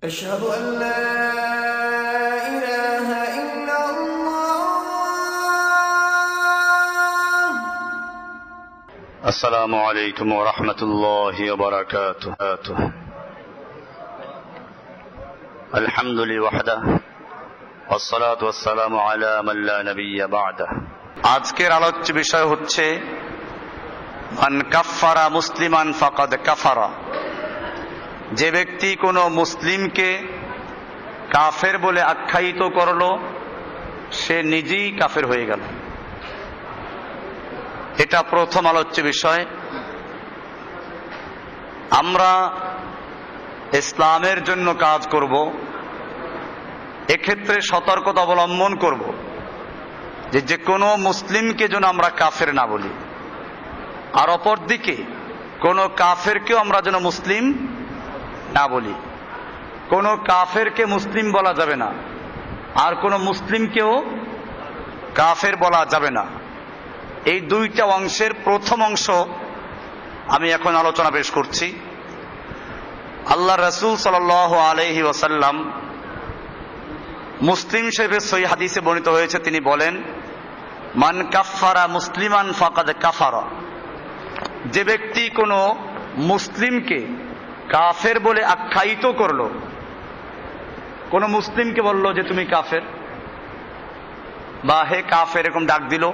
أشهد أن لا إله إلا الله. السلام عليكم ورحمة الله وبركاته. الحمد لله وحده والصلاة والسلام على من لا نبي بعده. আজকের আলোচ্য বিষয় হচ্ছে মান কাফারা মুসলিমান ফাকাদ কাফারা। যে ব্যক্তি কোনো মুসলিমকে কাফের বলে আখ্যায়িত করলো সে নিজেই কাফের হয়ে গেল। এটা প্রথম আলোচ্য বিষয়। আমরা ইসলামের জন্য কাজ করব, এক্ষেত্রে সতর্কতা অবলম্বন করব যে কোনো মুসলিমকে যেন আমরা কাফের না বলি, আর অপরদিকে কোনো কাফেরকেও আমরা যেন মুসলিম না বলি। কোনো কাফেরকে মুসলিম বলা যাবে না, আর কোনো মুসলিমকেও কাফের বলা যাবে না। এই দুইটা অংশের প্রথম অংশ আমি এখন আলোচনা পেশ করছি। আল্লাহ রাসূল সাল্লাল্লাহু আলাইহি ওয়াসাল্লাম মুসলিম শরীফের সহিহ হাদিসে বর্ণিত হয়েছে, তিনি বলেন মান কাফারা মুসলিমান ফাকাদ কাফারা। যে ব্যক্তি কোনো মুসলিমকে কাফের বলে আখ্যায়িত করলো, কোন মুসলিমকে বলল যে তুমি কাফের বা হে কাফের এরকম ডাক দিল,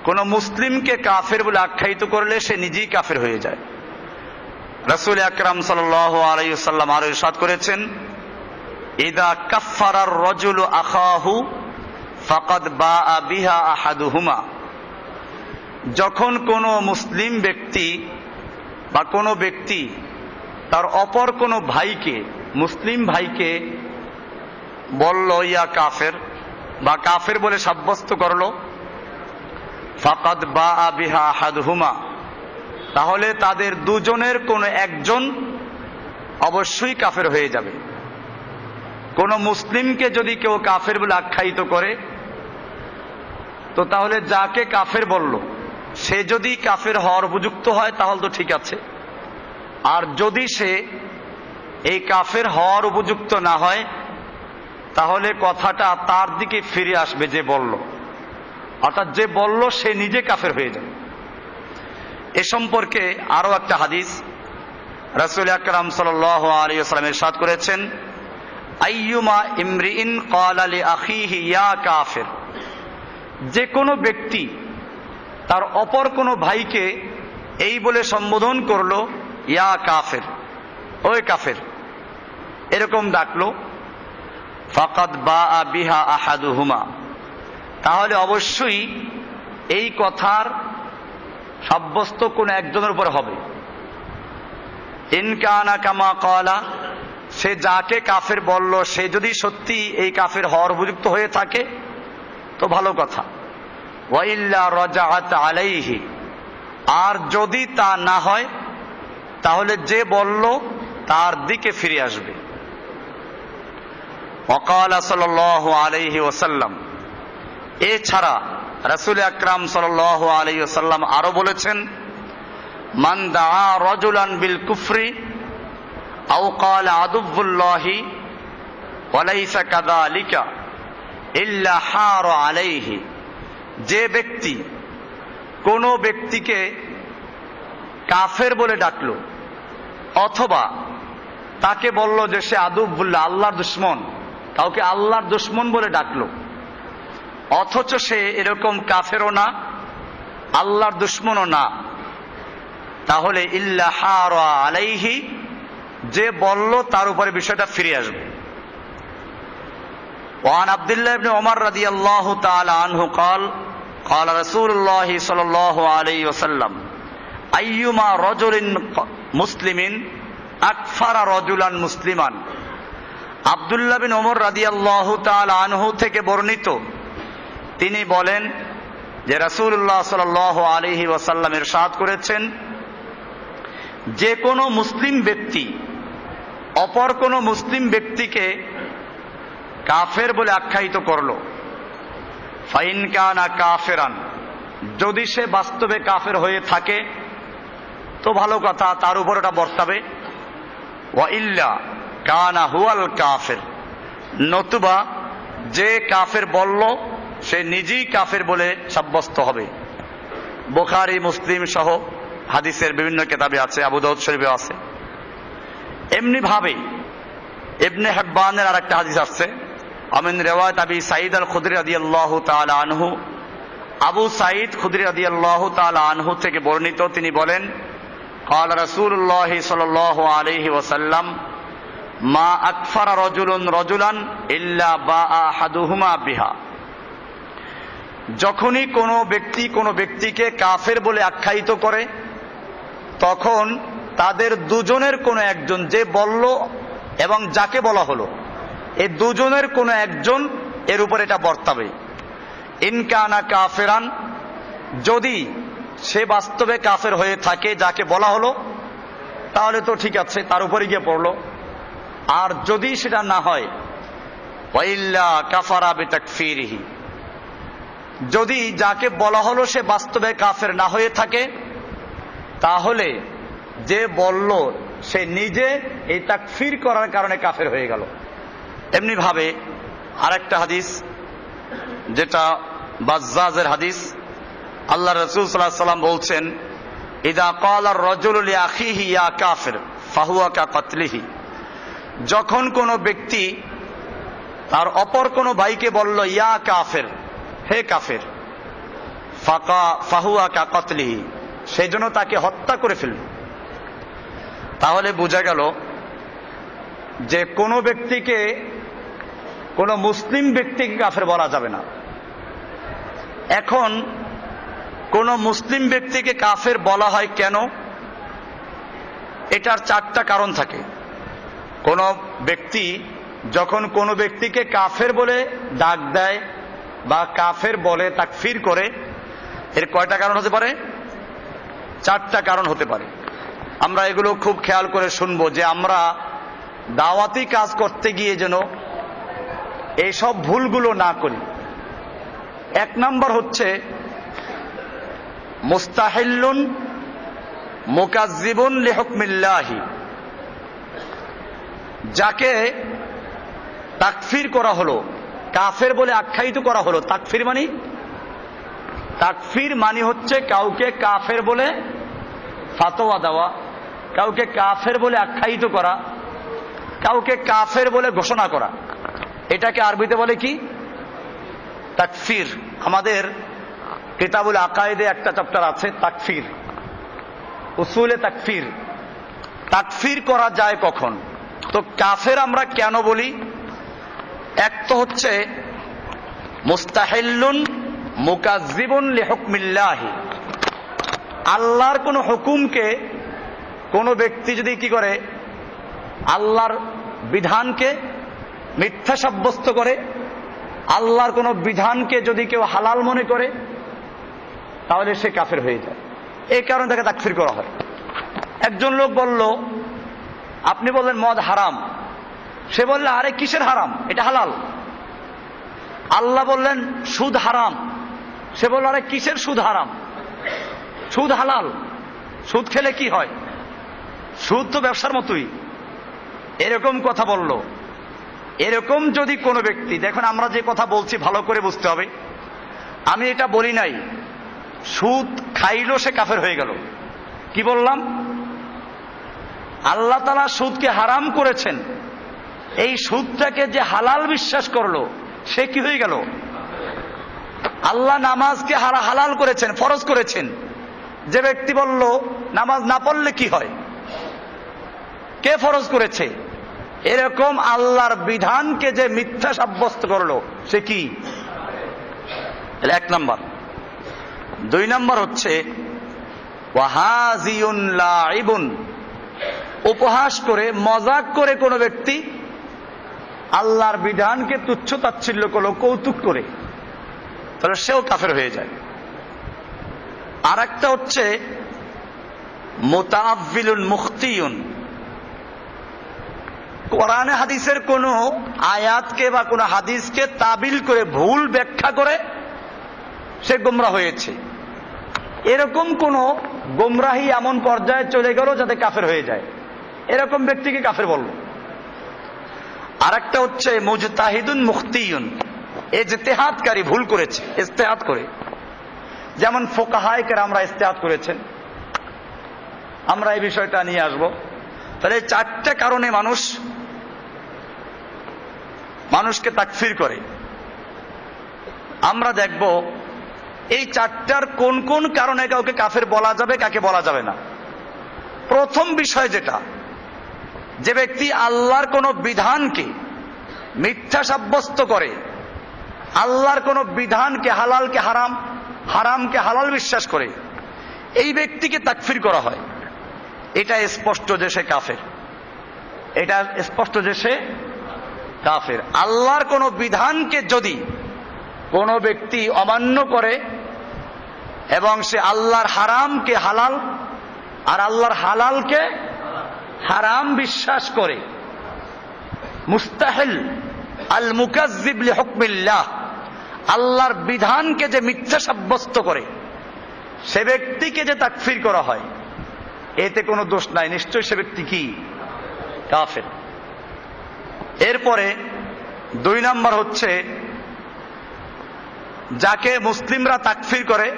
কোন মুসলিমকে কাফের বলে আখ্যায়িত করলে সে নিজেই কাফের হয়ে যায়। রাসূল আকরাম সাল্লাল্লাহু আলাইহি ওয়াসাল্লাম আরো ইরশাদ করেছেন ইদা কাফফারার রাজুলু আখাহু ফাকাদ বাআ বিহা আহাদুহুমা। যখন কোনো মুসলিম ব্যক্তি বা কোনো ব্যক্তি তার অপর কোনো ভাইকে, মুসলিম ভাইকে বলল ইয়া কাফের বা কাফের বলে সাব্যস্ত করলো, ফাকাদ বাআ বিহা আহাদুহুমা, তাহলে তাদের দুজনের কোনো একজন অবশ্যই কাফের হয়ে যাবে। কোন মুসলিমকে যদি কেউ কাফের বলে আখ্যায়িত করে, তো তাহলে যাকে কাফের বলল সে যদি কাফের হওয়ার উপযুক্ত হয় তাহলে তো ঠিক আছে, আর যদি সে এই কাফের হওয়ার উপযুক্ত না হয় তাহলে কথাটা তার দিকে ফিরে আসবে যে বলল, অর্থাৎ যে বলল সে নিজে কাফের হয়ে যাবে। এ সম্পর্কে আরো একটা হাদিস রাসূল আকরাম সাল্লাল্লাহু আলাইহি ওয়াসাল্লাম ইরশাদ করেছেন আইয়ুমা ইমরিইন ক্বালা লি আখিহি ইয়া কাফির। যে কোনো ব্যক্তি তার অপর কোনো ভাইকে এই বলে সম্বোধন করলো ইয়া কাফের, ওই কাফের, এরকম ডাকলো, ফাকাদ বাআ বিহা আহাদুহুমা, তাহলে অবশ্যই এই কথার সাব্যস্ত কোন একজনের উপর হবে। ইন কানা কামা ক্বালা, সে যাকে কাফের বলল সে যদি সত্যি এই কাফের হওয়ার উপযুক্ত হয়ে থাকে তো ভালো কথা, ওয়া ইল্লা রাজাআত আলাইহি, আর যদি তা না হয় তাহলে যে বলল তার দিকে ফিরে আসবে। ওয়াকালা সাল্লাল্লাহু আলাইহি ওয়াসাল্লাম, এছাড়া রাসূল আকরাম সাল্লাল্লাহু আলাইহি ওয়াসাল্লাম আরো বলেছেন মান দাআ রাজুলান বিল কুফরি আও ক্বালা আদুউল্লাহি ওয়া লাইসা কাযালিকা ইল্লা হারা আলাইহি। যে ব্যক্তি কোনো ব্যক্তিকে কাফের বলে ডাকলো অথবা তাকে বলল যে সে আদুউল্লাহ, আল্লাহর দুশমন, কাউকে আল্লাহর দুশমন বলে ডাকলো, অথচ সে এরকম কাফেরও না আল্লাহর দুশমনও না, তাহলে ইল্লা হারা আলাইহি, যে বলল তার উপরে বিষয়টা ফিরে আসবে। ওয়ান আব্দুল্লাহ ইবনে ওমর রাদিয়াল্লাহু তাআলা আনহু قال قال رسول الله صلى الله عليه وسلم আইয়ুমা রাজুলিন মুসলিমিন আকফারা রাজুলান মুসলিমান। আব্দুল্লাহ বিন ওমর রাদিয়াল্লাহু তাআলা আনহু থেকে বর্ণিত, তিনি বলেন যে রাসূলুল্লাহ সাল্লাল্লাহু আলাইহি ওয়াসাল্লাম ইরশাদ করেছেন যে কোনো মুসলিম ব্যক্তি অপর কোনো মুসলিম ব্যক্তিকে কাফের বলে আখ্যায়িত করলো, ফাইন কানা কাফেরান, যদি সে বাস্তবে কাফের হয়ে থাকে তো ভালো কথা, তার উপর ওটা বর্তাবে। ওয়া ইল্লা, কানা হুয়াল কাফের, নতুবা যে কাফের বলল সে নিজেই কাফের বলে সাব্যস্ত হবে। বুখারী মুসলিম সহ হাদিসের বিভিন্ন কিতাবে আছে, আবু দাউদ শরীফে আছে। এমনি ভাবে ইবনে হিব্বানের আরেকটা হাদিস আছে, আমিন রিওয়ায়াত আবি সাঈদ আল খুদরি রাদিয়াল্লাহু তাআলা আনহু, আবু সাঈদ খুদরি রাদিয়াল্লাহু তাআলা আনহু থেকে বর্ণিত, তিনি বলেন قال رسول الله صلى الله عليه وسلم ما أكفر رجل رجلا إلا باء أحدهما بها। যখনই কোনো ব্যক্তি কোনো ব্যক্তিকে কাফের বলে আখ্যায়িত করে, তখন তাদের দুজনের কোনো একজন, যে বলল এবং যাকে বলা হলো, এই দুজনের কোনো একজন এর উপর এটা বর্তাবে। ইনকানা কাফেরান, যদি সে বাস্তবে কাফের হয়ে থাকে যাকে বলা হলো, তাহলে তো ঠিক আছে, তার উপরে গিয়ে পড়লো। আর যদি সেটা না হয়, ওয়াইল্লা কাফারা বিতাকফিরিহি, যদি যাকে বলা হলো সে বাস্তবে কাফের না হয়ে থাকে, তাহলে যে বলল সে নিজে এই তাকফির করার কারণে কাফের হয়ে গেল। এমনি ভাবে আরেকটা হাদিস, যেটা বাজ্জাজের হাদিস, আল্লাহ রাসূল সাল্লাল্লাহু আলাইহি ওয়াসাল্লাম বলছেন ইদা ক্বালা আর-রাজুলু লিআখিহি ইয়া কাফির ফাহুয়া কাকতলিহি, যখন কোনো ব্যক্তি তার অপর কোনো ভাইকে বলল ইয়া কাফের, হে কাফের, ফাহুয়া কাকতলিহি, সেই জন্য তাকে হত্যা করে ফেলল। তাহলে বোঝা গেল যে কোনো ব্যক্তিকে, কোনো মুসলিম ব্যক্তিকে কাফের বলা যাবে না। এখন কোন মুসলিম ব্যক্তিকে কাফের বলা হয় কেন? এটার চারটা কারণ থাকে। কোন ব্যক্তি যখন কোনো ব্যক্তিকে কাফের বলে ডাক দেয় বা কাফের বলে তাকফির করে, এর কয়টা কারণ হতে পারে? চারটা কারণ হতে পারে। আমরা এগুলো খুব খেয়াল করে শুনবো, যে আমরা দাওয়াতি কাজ করতে গিয়ে যেন এইসব ভুলগুলো না করি। এক নম্বর হচ্ছে মুস্তাহিল্লুন মুকাজ্জিবুন লিহুকমিল্লাহি, যাকে তাকফির করা হলো, কাফের বলে আখ্যায়িত করা হলো। তাকফির মানে হচ্ছে কাউকে কাফের বলে ফাতোয়া দেওয়া, কাউকে কাফের বলে আখ্যায়িত করা, কাউকে কাফের বলে ঘোষণা করা। এটাকে আরবিতে বলে কি? তাকফির। আমাদের কিতাবুল আকায়েদে একটা চ্যাপ্টার আছে তাকফির, উসুলে তাকফির। তাকফির করা যায় কখন? তো কাফের আমরা কেন বলি? এক তো হচ্ছে মুস্তাহিল্লুন মুকাজ্জিবুন লিহুকমিল্লাহি, আল্লাহর কোন হুকুমকে কোন ব্যক্তি যদি কি করে, আল্লাহর বিধানকে মিথ্যা সাব্যস্ত করে, আল্লাহর কোন বিধানকে যদি কেউ হালাল মনে করে, তাহলে সে কাফের হয়ে যায়। এই কারণে তাকে তাকফির করা হয়। একজন লোক বলল, আপনি বললেন মদ হারাম, সে বলল আরে কিসের হারাম, এটা হালাল। আল্লাহ বললেন সুদ হারাম, সে বলল আরে কিসের সুদ হারাম, সুদ হালাল। সুদ খেলে কি হয়? সুদ তো ব্যবসার মতোই। এরকম কথা বলল। এরকম যদি কোনো ব্যক্তি, দেখুন আমরা যে কথা বলছি ভালো করে বুঝতে হবে, আমি এটা বলি নাই সুদ খাইলো সে কাফের হয়ে গেল। কি বললাম? আল্লাহ তাআলা সুদকে হারাম করেছেন, এই সুদটাকে যে হালাল বিশ্বাস করলো সে কি হয়ে গেল? আল্লাহ নামাজকে হালাল করেছেন, ফরজ করেছেন। যে ব্যক্তি বলল নামাজ না পড়লে কি হয়, কে ফরজ করেছে? এরকম আল্লাহর বিধানকে যে মিথ্যা সাব্যস্ত করলো সে কি? এক নাম্বার। দুই নাম্বার হচ্ছে ওয়াহাজিউন লাইবুন, উপহাস করে মজাক করে কোনো ব্যক্তি আল্লাহর বিধানকে তুচ্ছ তাচ্ছিল্য করলো, কৌতুক করে, তাহলে সেও কাফের হয়ে যায়। আর একটা হচ্ছে মুতাআব্বিলুন মুখতিউন, কোরআনে হাদিসের কোন আয়াতকে বা কোন হাদিসকে তাবিল করে ভুল ব্যাখ্যা করে সে গোমরাহ হয়েছে। এরকম কোন গোমরাহি এমন পর্যায়ে চলে গেল যাতে কাফের হয়ে যায়, এরকম ব্যক্তিকে কাফের বলল। আর একটা হচ্ছে মুজতাহিদুন মুখতিউন, ইজতিহাদকারী, ভুল করেছে ইজতিহাদ করে, যেমন ফুকাহায়ে কেরামরা ইজতিহাদ করেছেন। আমরা এই বিষয়টা নিয়ে আসব। তাহলে চারটে কারণে মানুষকে তাকফির করে। আমরা দেখব এই চারটার কোন কোন কারণে কাউকে কাফের বলা যাবে, কাকে বলা যাবে না। প্রথম বিষয় যেটা, যে ব্যক্তি আল্লাহর কোন বিধানকে মিথ্যা সাব্যস্ত করে, আল্লাহর কোন বিধানকে, হালালকে হারাম, হারামকে হালাল বিশ্বাস করে, এই ব্যক্তিকে তাকফির করা হয়। এটা স্পষ্ট যে সে কাফের, এটা স্পষ্ট যে সে কাফের। আল্লাহর কোন বিধানকে যদি কোন ব্যক্তি অমান্য করে এবং সে আল্লাহর হারামকে হালাল আর আল্লাহর হালালকে হারাম বিশ্বাস করে, মুস্তাহিল আল মুকাজ্জিব লিহুকমিল্লাহ, আল্লাহর বিধানকে যে মিথ্যা সাব্যস্ত করে, সে ব্যক্তিকে যে তাকফির করা হয়, এতে কোনো দোষ নাই, নিশ্চয়ই সে ব্যক্তি কি কাফের। এরপরে 2 নম্বর হচ্ছে, যাকে মুসলিমরা তাকফির করে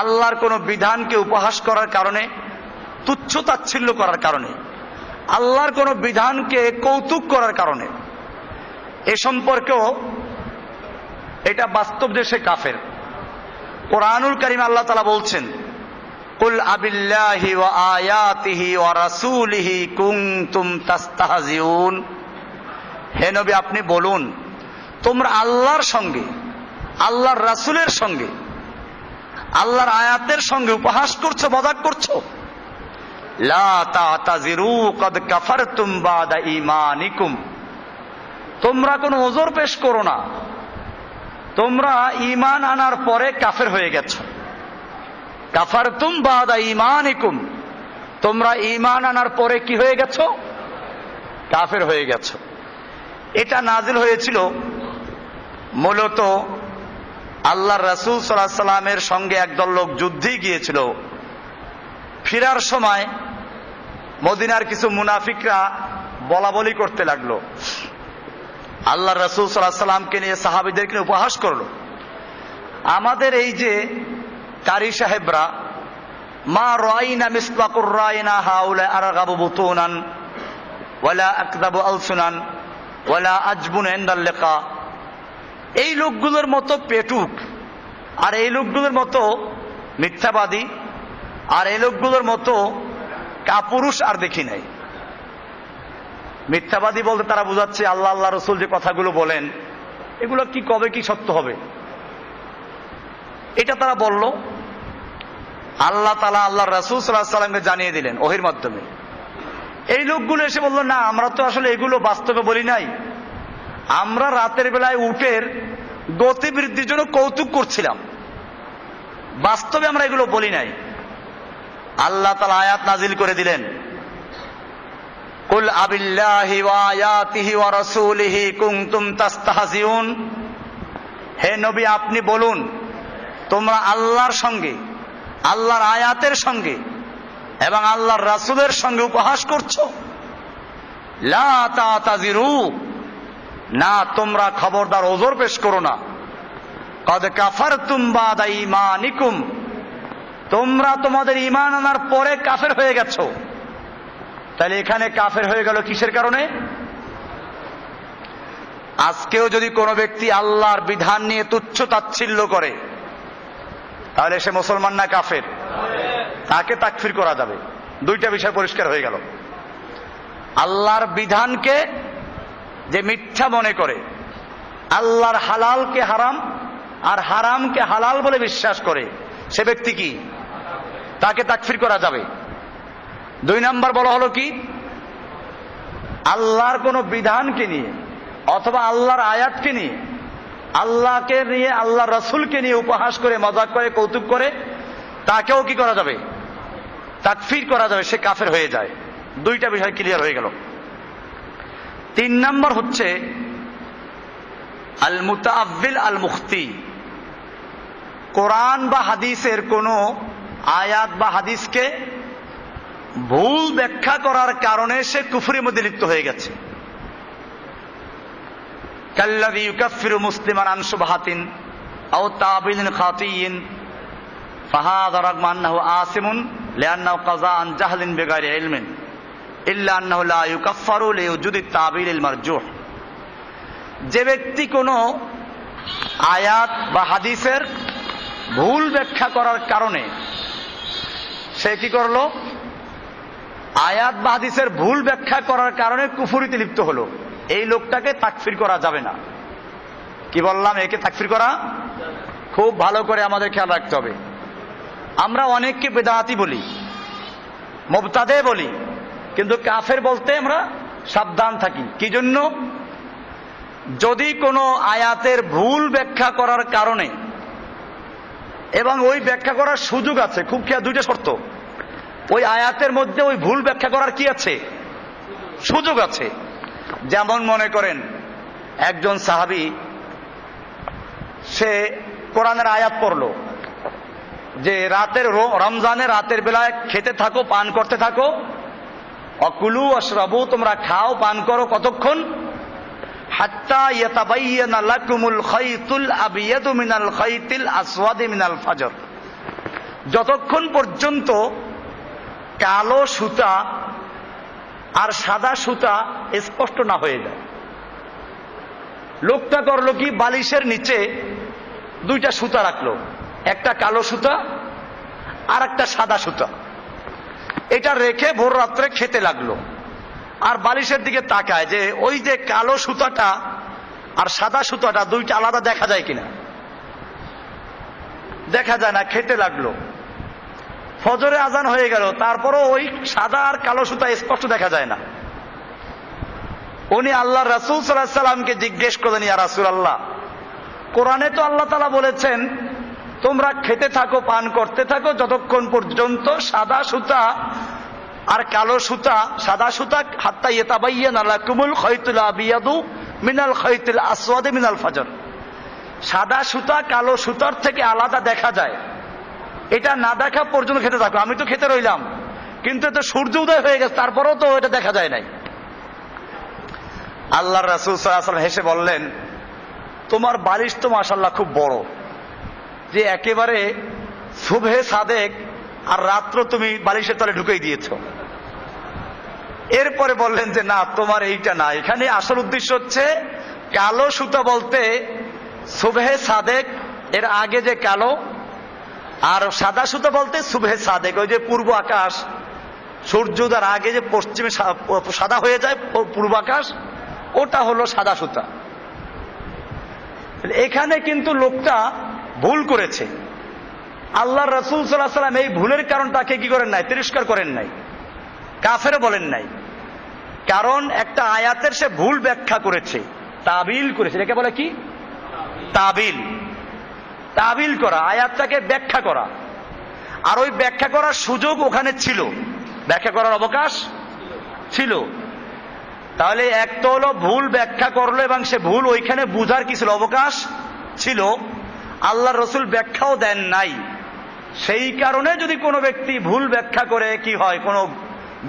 আল্লাহর কোন বিধানকে উপহাস করার কারণে, তুচ্ছ তাচ্ছিল্য করার কারণে, আল্লাহর কোন বিধানকে কৌতুক করার কারণে, এ সম্পর্কেও এটা বাস্তব যে সে কাফের। কোরআনুল কারীম আল্লাহ তাআলা বলছেন, কুল আবিল্লাহি ওয়া আয়াতিহি ওয়া রাসূলিহি কুনতুম তাস্তাহজিউন, হে নবী আপনি বলুন, তোমরা আল্লাহর সঙ্গে, আল্লাহর রাসূলের সঙ্গে, আল্লাহর আয়াতের সঙ্গে উপহাস করছো, মজাক করছো। লা তা'তাযিরু ক্বাদ কাফারতুম বাদা ঈমানিকুম, তোমরা কোনো ওযর পেশ করো না, তোমরা ঈমান আনার পরে কাফের হয়ে গেছো। কাফারতুম বাদা ঈমানিকুম, তোমরা ঈমান আনার পরে কি হয়ে গেছো? কাফের হয়ে গেছো। এটা নাজিল হয়েছিল মূলত আল্লাহর রাসূল সাল্লাল্লাহু আলাইহি সাল্লামের সঙ্গে একদল লোক যুদ্ধে গিয়েছিল। ফেরার সময় মদিনার কিছু মুনাফিকরা বলা বলি করতে লাগলো, আল্লাহর রাসূল সাল্লাল্লাহু আলাইহি সাল্লামকে নিয়ে, সাহাবীদেরকে নিয়ে উপহাস করলো। আমাদের এই যে কারি সাহেবরা, মা রাইনা মিসলাকুর রাইনা হাউলা আরগাবু বুতুনান ওয়ালা আকযাবু আলসুনান ওয়ালা আজবুন ইনদাল লিকা, এই লোকগুলোর মতো পেটুক আর এই লোকগুলোর মতো মিথ্যাবাদী আর এই লোকগুলোর মতো কাপুরুষ আর দেখি নাই। মিথ্যাবাদী বলতে তারা বোঝাচ্ছে আল্লাহ আল্লাহ রসুল যে কথাগুলো বলেন এগুলো কি কবে কি সত্য হবে, এটা তারা বলল। আল্লাহ তাআলা আল্লাহ রাসূল সাল্লাল্লাহু আলাইহি সাল্লামকে জানিয়ে দিলেন ওহীর মাধ্যমে। এই লোকগুলো এসে বলল, না আমরা তো আসলে এগুলো বাস্তবে বলি নাই, আমরা রাতের বেলায় উটের গতি বৃদ্ধির জন্য কৌতুক করছিলাম, বাস্তবে আমরা এগুলো বলি নাই। আল্লাহ তাআলা আয়াত নাজিল করে দিলেন, কুল আবিল্লাহি ওয়া আয়াতিহি ওয়া রাসূলিহি কুনতুম তাস্তাহজিউন, হে নবী আপনি বলুন, তোমরা আল্লাহর সঙ্গে, আল্লাহর আয়াতের সঙ্গে এবং আল্লাহর রাসূলের সঙ্গে উপহাস করছো। লা তা'তাযিরু, না তোমরা খবরদার ওযর পেশ করো না। ক্বাদ কাফারতুম বাদা ঈমানিকুম, তোমরা তোমাদের ঈমান আনার পরে কাফের হয়ে গেছো। তাহলে এখানে কাফের হয়ে গেল কিসের কারণে? আজকেও যদি কোনো ব্যক্তি আল্লাহর বিধান নিয়ে তুচ্ছ তাচ্ছিল্য করে তাহলে সে মুসলমান না কাফের? তাকে তাকফির করা যাবে। দুইটা বিষয় পরিষ্কার হয়ে গেল। আল্লাহর বিধানকে যে মিথ্যা মনে করে, আল্লাহর হালালকে হারাম আর হারামকে হালাল বলে বিশ্বাস করে, সে ব্যক্তি কি? তাকে তাকফির করা যাবে। 2 নাম্বার বলা হলো কি, আল্লাহর কোন বিধানকে নিয়ে অথবা আল্লাহর আয়াতকে নিয়ে, আল্লাহকে নিয়ে, আল্লাহর রাসূলকে নিয়ে উপহাস করে, মজাক করে, কৌতুক করে, তাকেও কি করা যাবে? তাকফির করা যাবে, সে কাফের হয়ে যায়। দুইটা বিষয় ক্লিয়ার হয়ে গেল। 3 নাম্বার হচ্ছে আল মুতাআব্বিল আল মুখতি, কোরআন বা হাদিসের কোন আয়াত বা হাদিসকে ভুল ব্যাখ্যা করার কারণে সে কুফরির মধ্যে লিপ্ত হয়ে গেছে। কাল্লাযী ইউকাফিরু মুসলিমান আন শুবহাতিন আও তাবিলিন খাতিয়িন ফাহাযা রাগমা আন্নাহু আসিমুন লিআন্নাহু কাযা আন জাহলিন বিগাইরি ইলমিন ইল্লা আন্নাহু লা ইউকাফফারু লিউজুদি তাবিলিল মারজুহ। যে ব্যক্তি কোনো আয়াত বা হাদিসের ভুল ব্যাখ্যা করার কারণে সে কি করলো, আয়াত বা হাদিসের ভুল ব্যাখ্যা করার কারণে কুফরিতে লিপ্ত হলো, এই লোকটাকে তাকফির করা যাবে না। কি বললাম? একে তাকফির করা খুব ভালো করে আমাদের খেয়াল রাখতে হবে। আমরা অনেককে বেদাতি বলি, মুবতাদে বলি, কিন্তু কাফের বলতে আমরা সাবধান থাকি। কি জন্য? যদি কোনো আয়াতের ভুল ব্যাখ্যা করার কারণে, এবং ওই ব্যাখ্যা করার সুযোগ আছে, খুব খেয়াল, দুইটা শর্ত, ওই আয়াতের মধ্যে ওই ভুল ব্যাখ্যা করার কি আছে? সুযোগ আছে। যেমন মনে করেন একজন সাহাবী সে কোরআনের আয়াত পড়লো যে রমজানের রাতের বেলায় খেতে থাকো, পান করতে থাকো, অকুলু অশরাবু, তোমরা খাও পান করো, কতক্ষণ? হাত্তা ইয়াতাবায়্যানা লাকুমুল খাইতুল আবিয়াদু মিনাল খাইতিল আসওয়াদি মিনাল ফাজর, যতক্ষণ পর্যন্ত কালো সুতা আর সাদা সুতা স্পষ্ট না হয়ে যায়। লোকটা করলো কি, বালিশের নিচে দুইটা সুতা রাখলো, একটা কালো সুতা আর একটা সাদা সুতা। এটা রেখে ভোর রাত্রে খেতে লাগলো, আর বালিশের দিকে তাকায় যে ওই যে কালো সুতাটা আর সাদা সুতাটা দুইটা আলাদা দেখা যায় কিনা। দেখা যায় না, খেতে লাগলো। ফজরে আজান হয়ে গেল, তারপরও ওই সাদা আর কালো সুতা স্পষ্ট দেখা যায় না। উনি আল্লাহ রাসূল সাল্লাল্লাহু আলাইহি সাল্লামকে জিজ্ঞেস করলেন, ইয়া রাসূলুল্লাহ, কোরআনে তো আল্লাহ তাআলা বলেছেন তোমরা খেতে থাকো, পান করতে থাকো, যতক্ষণ পর্যন্ত সাদা সুতা আর কালো সুতা, সাদা সুতা হাত্তা ইয়াতাবায়্যানা লাকুমুল খাইতুল আবিয়াদু মিনাল খাইতিল আসওয়াদি মিনাল ফাজর, সাদা সুতা কালো সুতার থেকে আলাদা দেখা যায়, এটা না দেখা পর্যন্ত খেতে থাকো। আমি তো খেতে রইলাম, কিন্তু তো সূর্য উদয় হয়ে গেছে, তারপরেও তো এটা দেখা যায় নাই। আল্লাহর রাসূল সাল্লাল্লাহু আলাইহি ওয়াসাল্লাম হেসে বললেন, তোমার বালিশ তো মাশাআল্লাহ খুব বড়, যে একেবারে সুবহে সাদেক আর রাত্র তুমি বালিশের তলে ঢুকেই দিয়েছো। এরপরে বললেন যে না, তোমার এইটা না, এখানে আসল উদ্দেশ্য হচ্ছে কালো সুতা বলতে সুবহে সাদেক এর আগে যে কালো, আর সাদা সুতা বলতে সুবহে সাদেক, ওই যে পূর্ব আকাশ সূর্যোদয়ের আগে যে পশ্চিমে সাদা হয়ে যায় পূর্ব আকাশ, ওটা হলো সাদা সুতা। এখানে কিন্তু লোকটা ভুল করেছে। আল্লাহ রাসূল সাল্লাল্লাহু আলাইহি ওয়াসাল্লাম এই ভুলের কারণ তাকে কি করেন নাই? তিরস্কার করেন নাই, কাফের বলেন নাই। কারণ একটা আয়াতের সে ভুল ব্যাখ্যা করেছে, তাবিল করেছে। এটাকে বলে কি? তাবিল। তাবিল করা, আয়াতটাকে ব্যাখ্যা করা। আর ওই ব্যাখ্যা করার সুযোগ ওখানে ছিল, ব্যাখ্যা করার অবকাশ ছিল। তাহলে এক তো হলো ভুল ব্যাখ্যা করলো এবং সে ভুল ওইখানে বুঝার কি ছিল? অবকাশ ছিল। আল্লাহ রসুল ব্যাখ্যাও দেন নাই। সেই কারণে যদি কোনো ব্যক্তি ভুল ব্যাখ্যা করে কি হয়, কোনো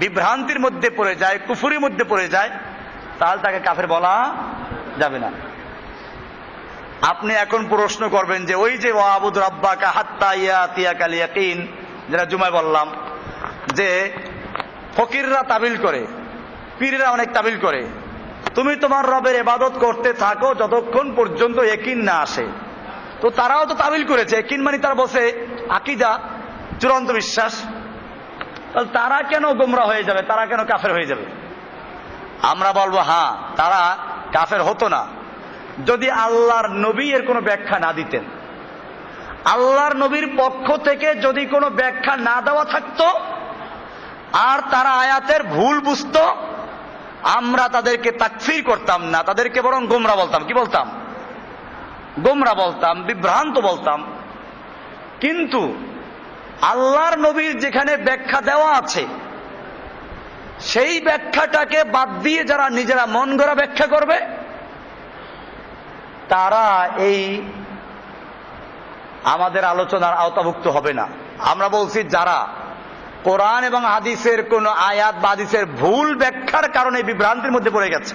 বিভ্রান্তির মধ্যে পড়ে যায়, কুফরির মধ্যে পড়ে যায়, তাহলে তাকে কাফের বলা যাবে না। আপনি এখন প্রশ্ন করবেন যে ওই যে ওয়াবুদ রাব্বাকা হাত্তা ইয়াতিয়াকাল ইয়াকিন, যেটা জুমায় বললাম যে ফকিররা তাবিল করে, পীররা অনেক তাবিল করে, তুমি তোমার রবের ইবাদত করতে থাকো যতক্ষণ পর্যন্ত ইয়াকিন না আসে। তো তারাও তো তাবিল করেছে, ইয়াকিন মানে তারা বসে আকীদা, চূড়ান্ত বিশ্বাস। তাহলে তারা কেন গোমরা হয়ে যাবে, তারা কেন কাফের হয়ে যাবে? আমরা বলবো হ্যাঁ, তারা কাফের হতো না যদি আল্লাহর নবী এর কোনো ব্যাখ্যা না দিতেন। আল্লাহর নবীর পক্ষ থেকে যদি কোনো ব্যাখ্যা না দেওয়া থাকতো আর তারা আয়াতের ভুল বুঝতো, আমরা তাদেরকে তাকফীর করতাম না, তাদেরকে বরং গোমরা বলতাম। কি বলতাম? গোমরা বলতাম, বিভ্রান্ত বলতাম। কিন্তু আল্লাহর নবীর যেখানে ব্যাখ্যা দেওয়া আছে সেই ব্যাখ্যাটাকে বাদ দিয়ে যারা নিজেরা মন গড়া ব্যাখ্যা করবে, তারা এই আমাদের আলোচনার আওতাভুক্ত হবে না। আমরা বলছি যারা কোরআন এবং হাদিসের কোন আয়াত বা হাদিসের ভুল ব্যাখ্যার কারণে বিভ্রান্তির মধ্যে পড়ে গেছে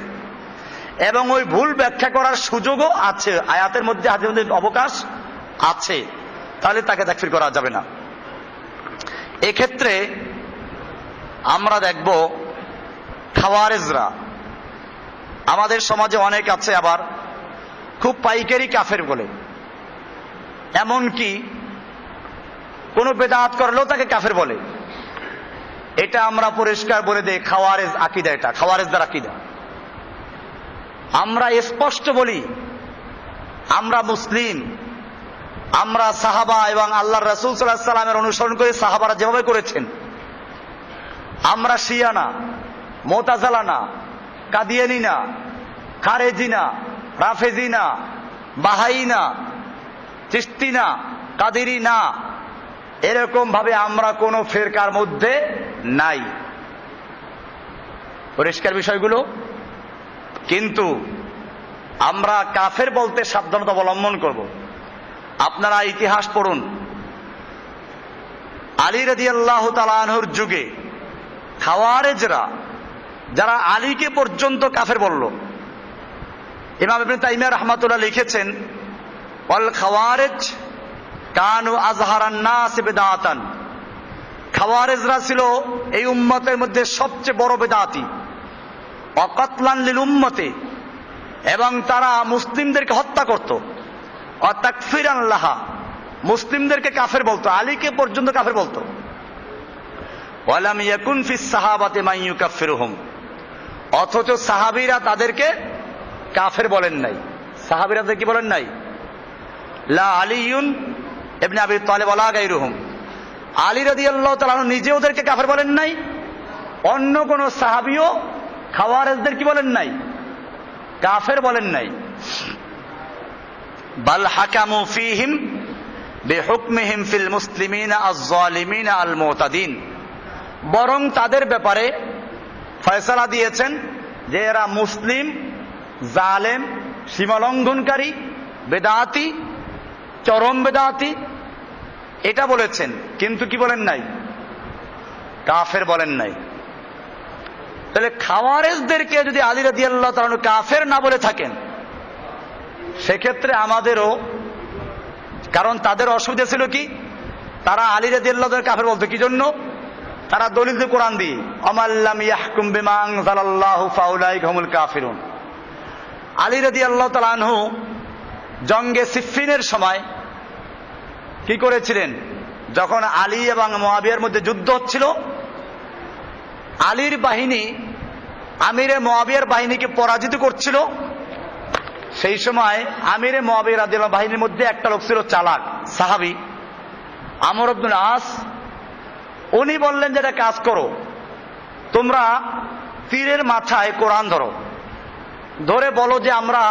এবং ওই ভুল ব্যাখ্যা করার সুযোগও আছে, আয়াতের মধ্যে হাদিসের মধ্যে অবকাশ আছে, তাহলে তাকে তাকফির করা যাবে না। এক্ষেত্রে আমরা দেখব খাওয়ারেজরা আমাদের সমাজে অনেক আছে, আবার খুব পাইকারি কাফের বলে, এমনকি কোনো বেদাত করলেও তাকে কাফের বলে। এটা আমরা পরিষ্কার বলে দেই খাওয়ারেজ আকীদা, এটা খাওয়ারেজদের আকীদা। আমরা স্পষ্ট বলি আমরা মুসলিম, আমরা সাহাবা এবং আল্লাহর রাসূল সাল্লাল্লাহু আলাইহি সাল্লামের অনুসরণ করে সাহাবারা যেভাবে করেছেন। আমরা শিয়া না, মুতাজিলা না, কাদিয়ানী না, খারেজি না, রাফেজি না, বাহাই না, চিশতি না, কাদেরি না, এরকম ভাবে আমরা কোন ফিরকার মধ্যে নাই। পরিষ্কার বিষয়গুলো। কিন্তু আমরা কাফের বলতে সাবধানতা অবলম্বন করব। আপনারা ইতিহাস পড়ুন, আলী রাদিয়াল্লাহু তাআলা আনহুর যুগে খাওয়ারেজরা যারা আলীকে পর্যন্ত কাফের বলল, ইমাম ইবনে তাইমিয়া রাহমাতুল্লাহ লিখেছেন, ওয়াল খাওয়ারেজ কানু আযহারান নাস বিদআতান, খাওয়ারেজরা ছিল এই উম্মতের মধ্যে সবচেয়ে বড় বেদাতি, ওয়া কাতলান লিল উম্মতি, এবং তারা মুসলিমদেরকে হত্যা করত, ওয়া তাকফিরান লাহা, মুসলিমদেরকে কাফের বলতো, আলীকে পর্যন্ত কাফের বলতো। ওয়ালাম ইয়াকুন ফিস সাহাবাতি মান ইউকাফিরুহুম, অথচ সাহাবীরা তাদেরকে কাফের বলেন নাই। সাহাবীরা কি বলেন নাই? লা আলিয়ুন ইবনে আবি তালিব ওয়ালা গায়রুহুম, আলী রাদিয়াল্লাহু তাআলা নিজে ওদেরকে কাফের বলেন নাই, অন্য কোন সাহাবীও খাওয়ারেজদের কি বলেন নাই? কাফের বলেন নাই। বাল হাকামু ফীহিম বিহুকমিহিম ফিল মুসলিমিনা আয-যালিমিনা আল মুতাদিন, বরং তাদের ব্যাপারে ফয়সালা দিয়েছেন যে এরা মুসলিম, জালেম, সীমালঙ্ঘনকারী, বেদাতি, চরম বেদাতি, এটা বলেছেন। কিন্তু কি বলেন নাই? কাফের বলেন নাই। তাহলে খাওয়ারেজদেরকে যদি আলী রাদিয়াল্লাহু তাআলা কাফের না বলে থাকেন, সেক্ষেত্রে আমাদেরও, কারণ তাদের অসুবিধা ছিল কি, তারা আলী রাদিয়াল্লাহু তাআলা কাফের বলতো কি জন্য? তারা দলিল দিয়ে কোরআন দিয়ে আমাল্লাম ইয়াহকুম বিমা আনজালাল্লাহু ফাউলাইকা হুমুল কাফিরুন। আলী রাদিয়াল্লাহু তাআলা আনহু জঙ্গে সিফফিনের সময় কি করেছিলেন? যখন আলী এবং মুয়াবিয়ার মধ্যে যুদ্ধ হচ্ছিল, আলীর বাহিনী আমিরে মুয়াবিয়ার বাহিনীকে পরাজিত করছিল। সেই সময় আমিরে মুয়াবিয়া রাদিয়াল্লাহু বাহিনীর মধ্যে একটা লোক ছিল চালাক সাহাবী, আমর ইবনে আস। উনি বললেন যে একটা কাজ করো, তোমরা তীরের মাথায় কোরআন ধরো, ধরে বলো যে আমরা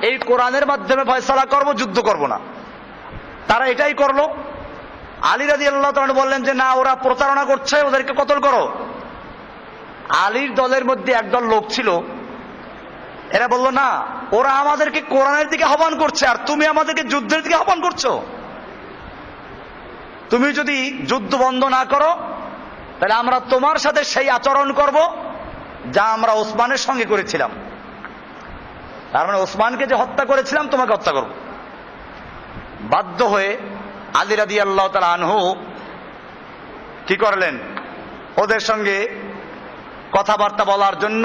এই কোরআনের মাধ্যমে ফয়সালা করব, যুদ্ধ করব না। তারা এটাই করলো। আলী রাদিয়াল্লাহু তাআলা বললেন যে না, ওরা প্রতারণা করছে, ওদেরকে কতল করো। আলীর দলের মধ্যে একদল লোক ছিল, এরা বলল না, ওরা আমাদেরকে কোরআনের দিকে আহ্বান করছে, আর তুমি আমাদেরকে যুদ্ধের দিকে আহ্বান করছো। তুমি যদি যুদ্ধ বন্ধ না করো, তাহলে আমরা তোমার সাথে সেই আচরণ করব যা আমরা ওসমানের সঙ্গে করেছিলাম। তার মানে ওসমানকে যে হত্যা করেছিলাম, তোমাকে হত্যা করব। বাধ্য হয়ে আলী রাদিয়াল্লাহু তাআলা আনহু কি করলেন? ওদের সঙ্গে কথাবার্তা বলার জন্য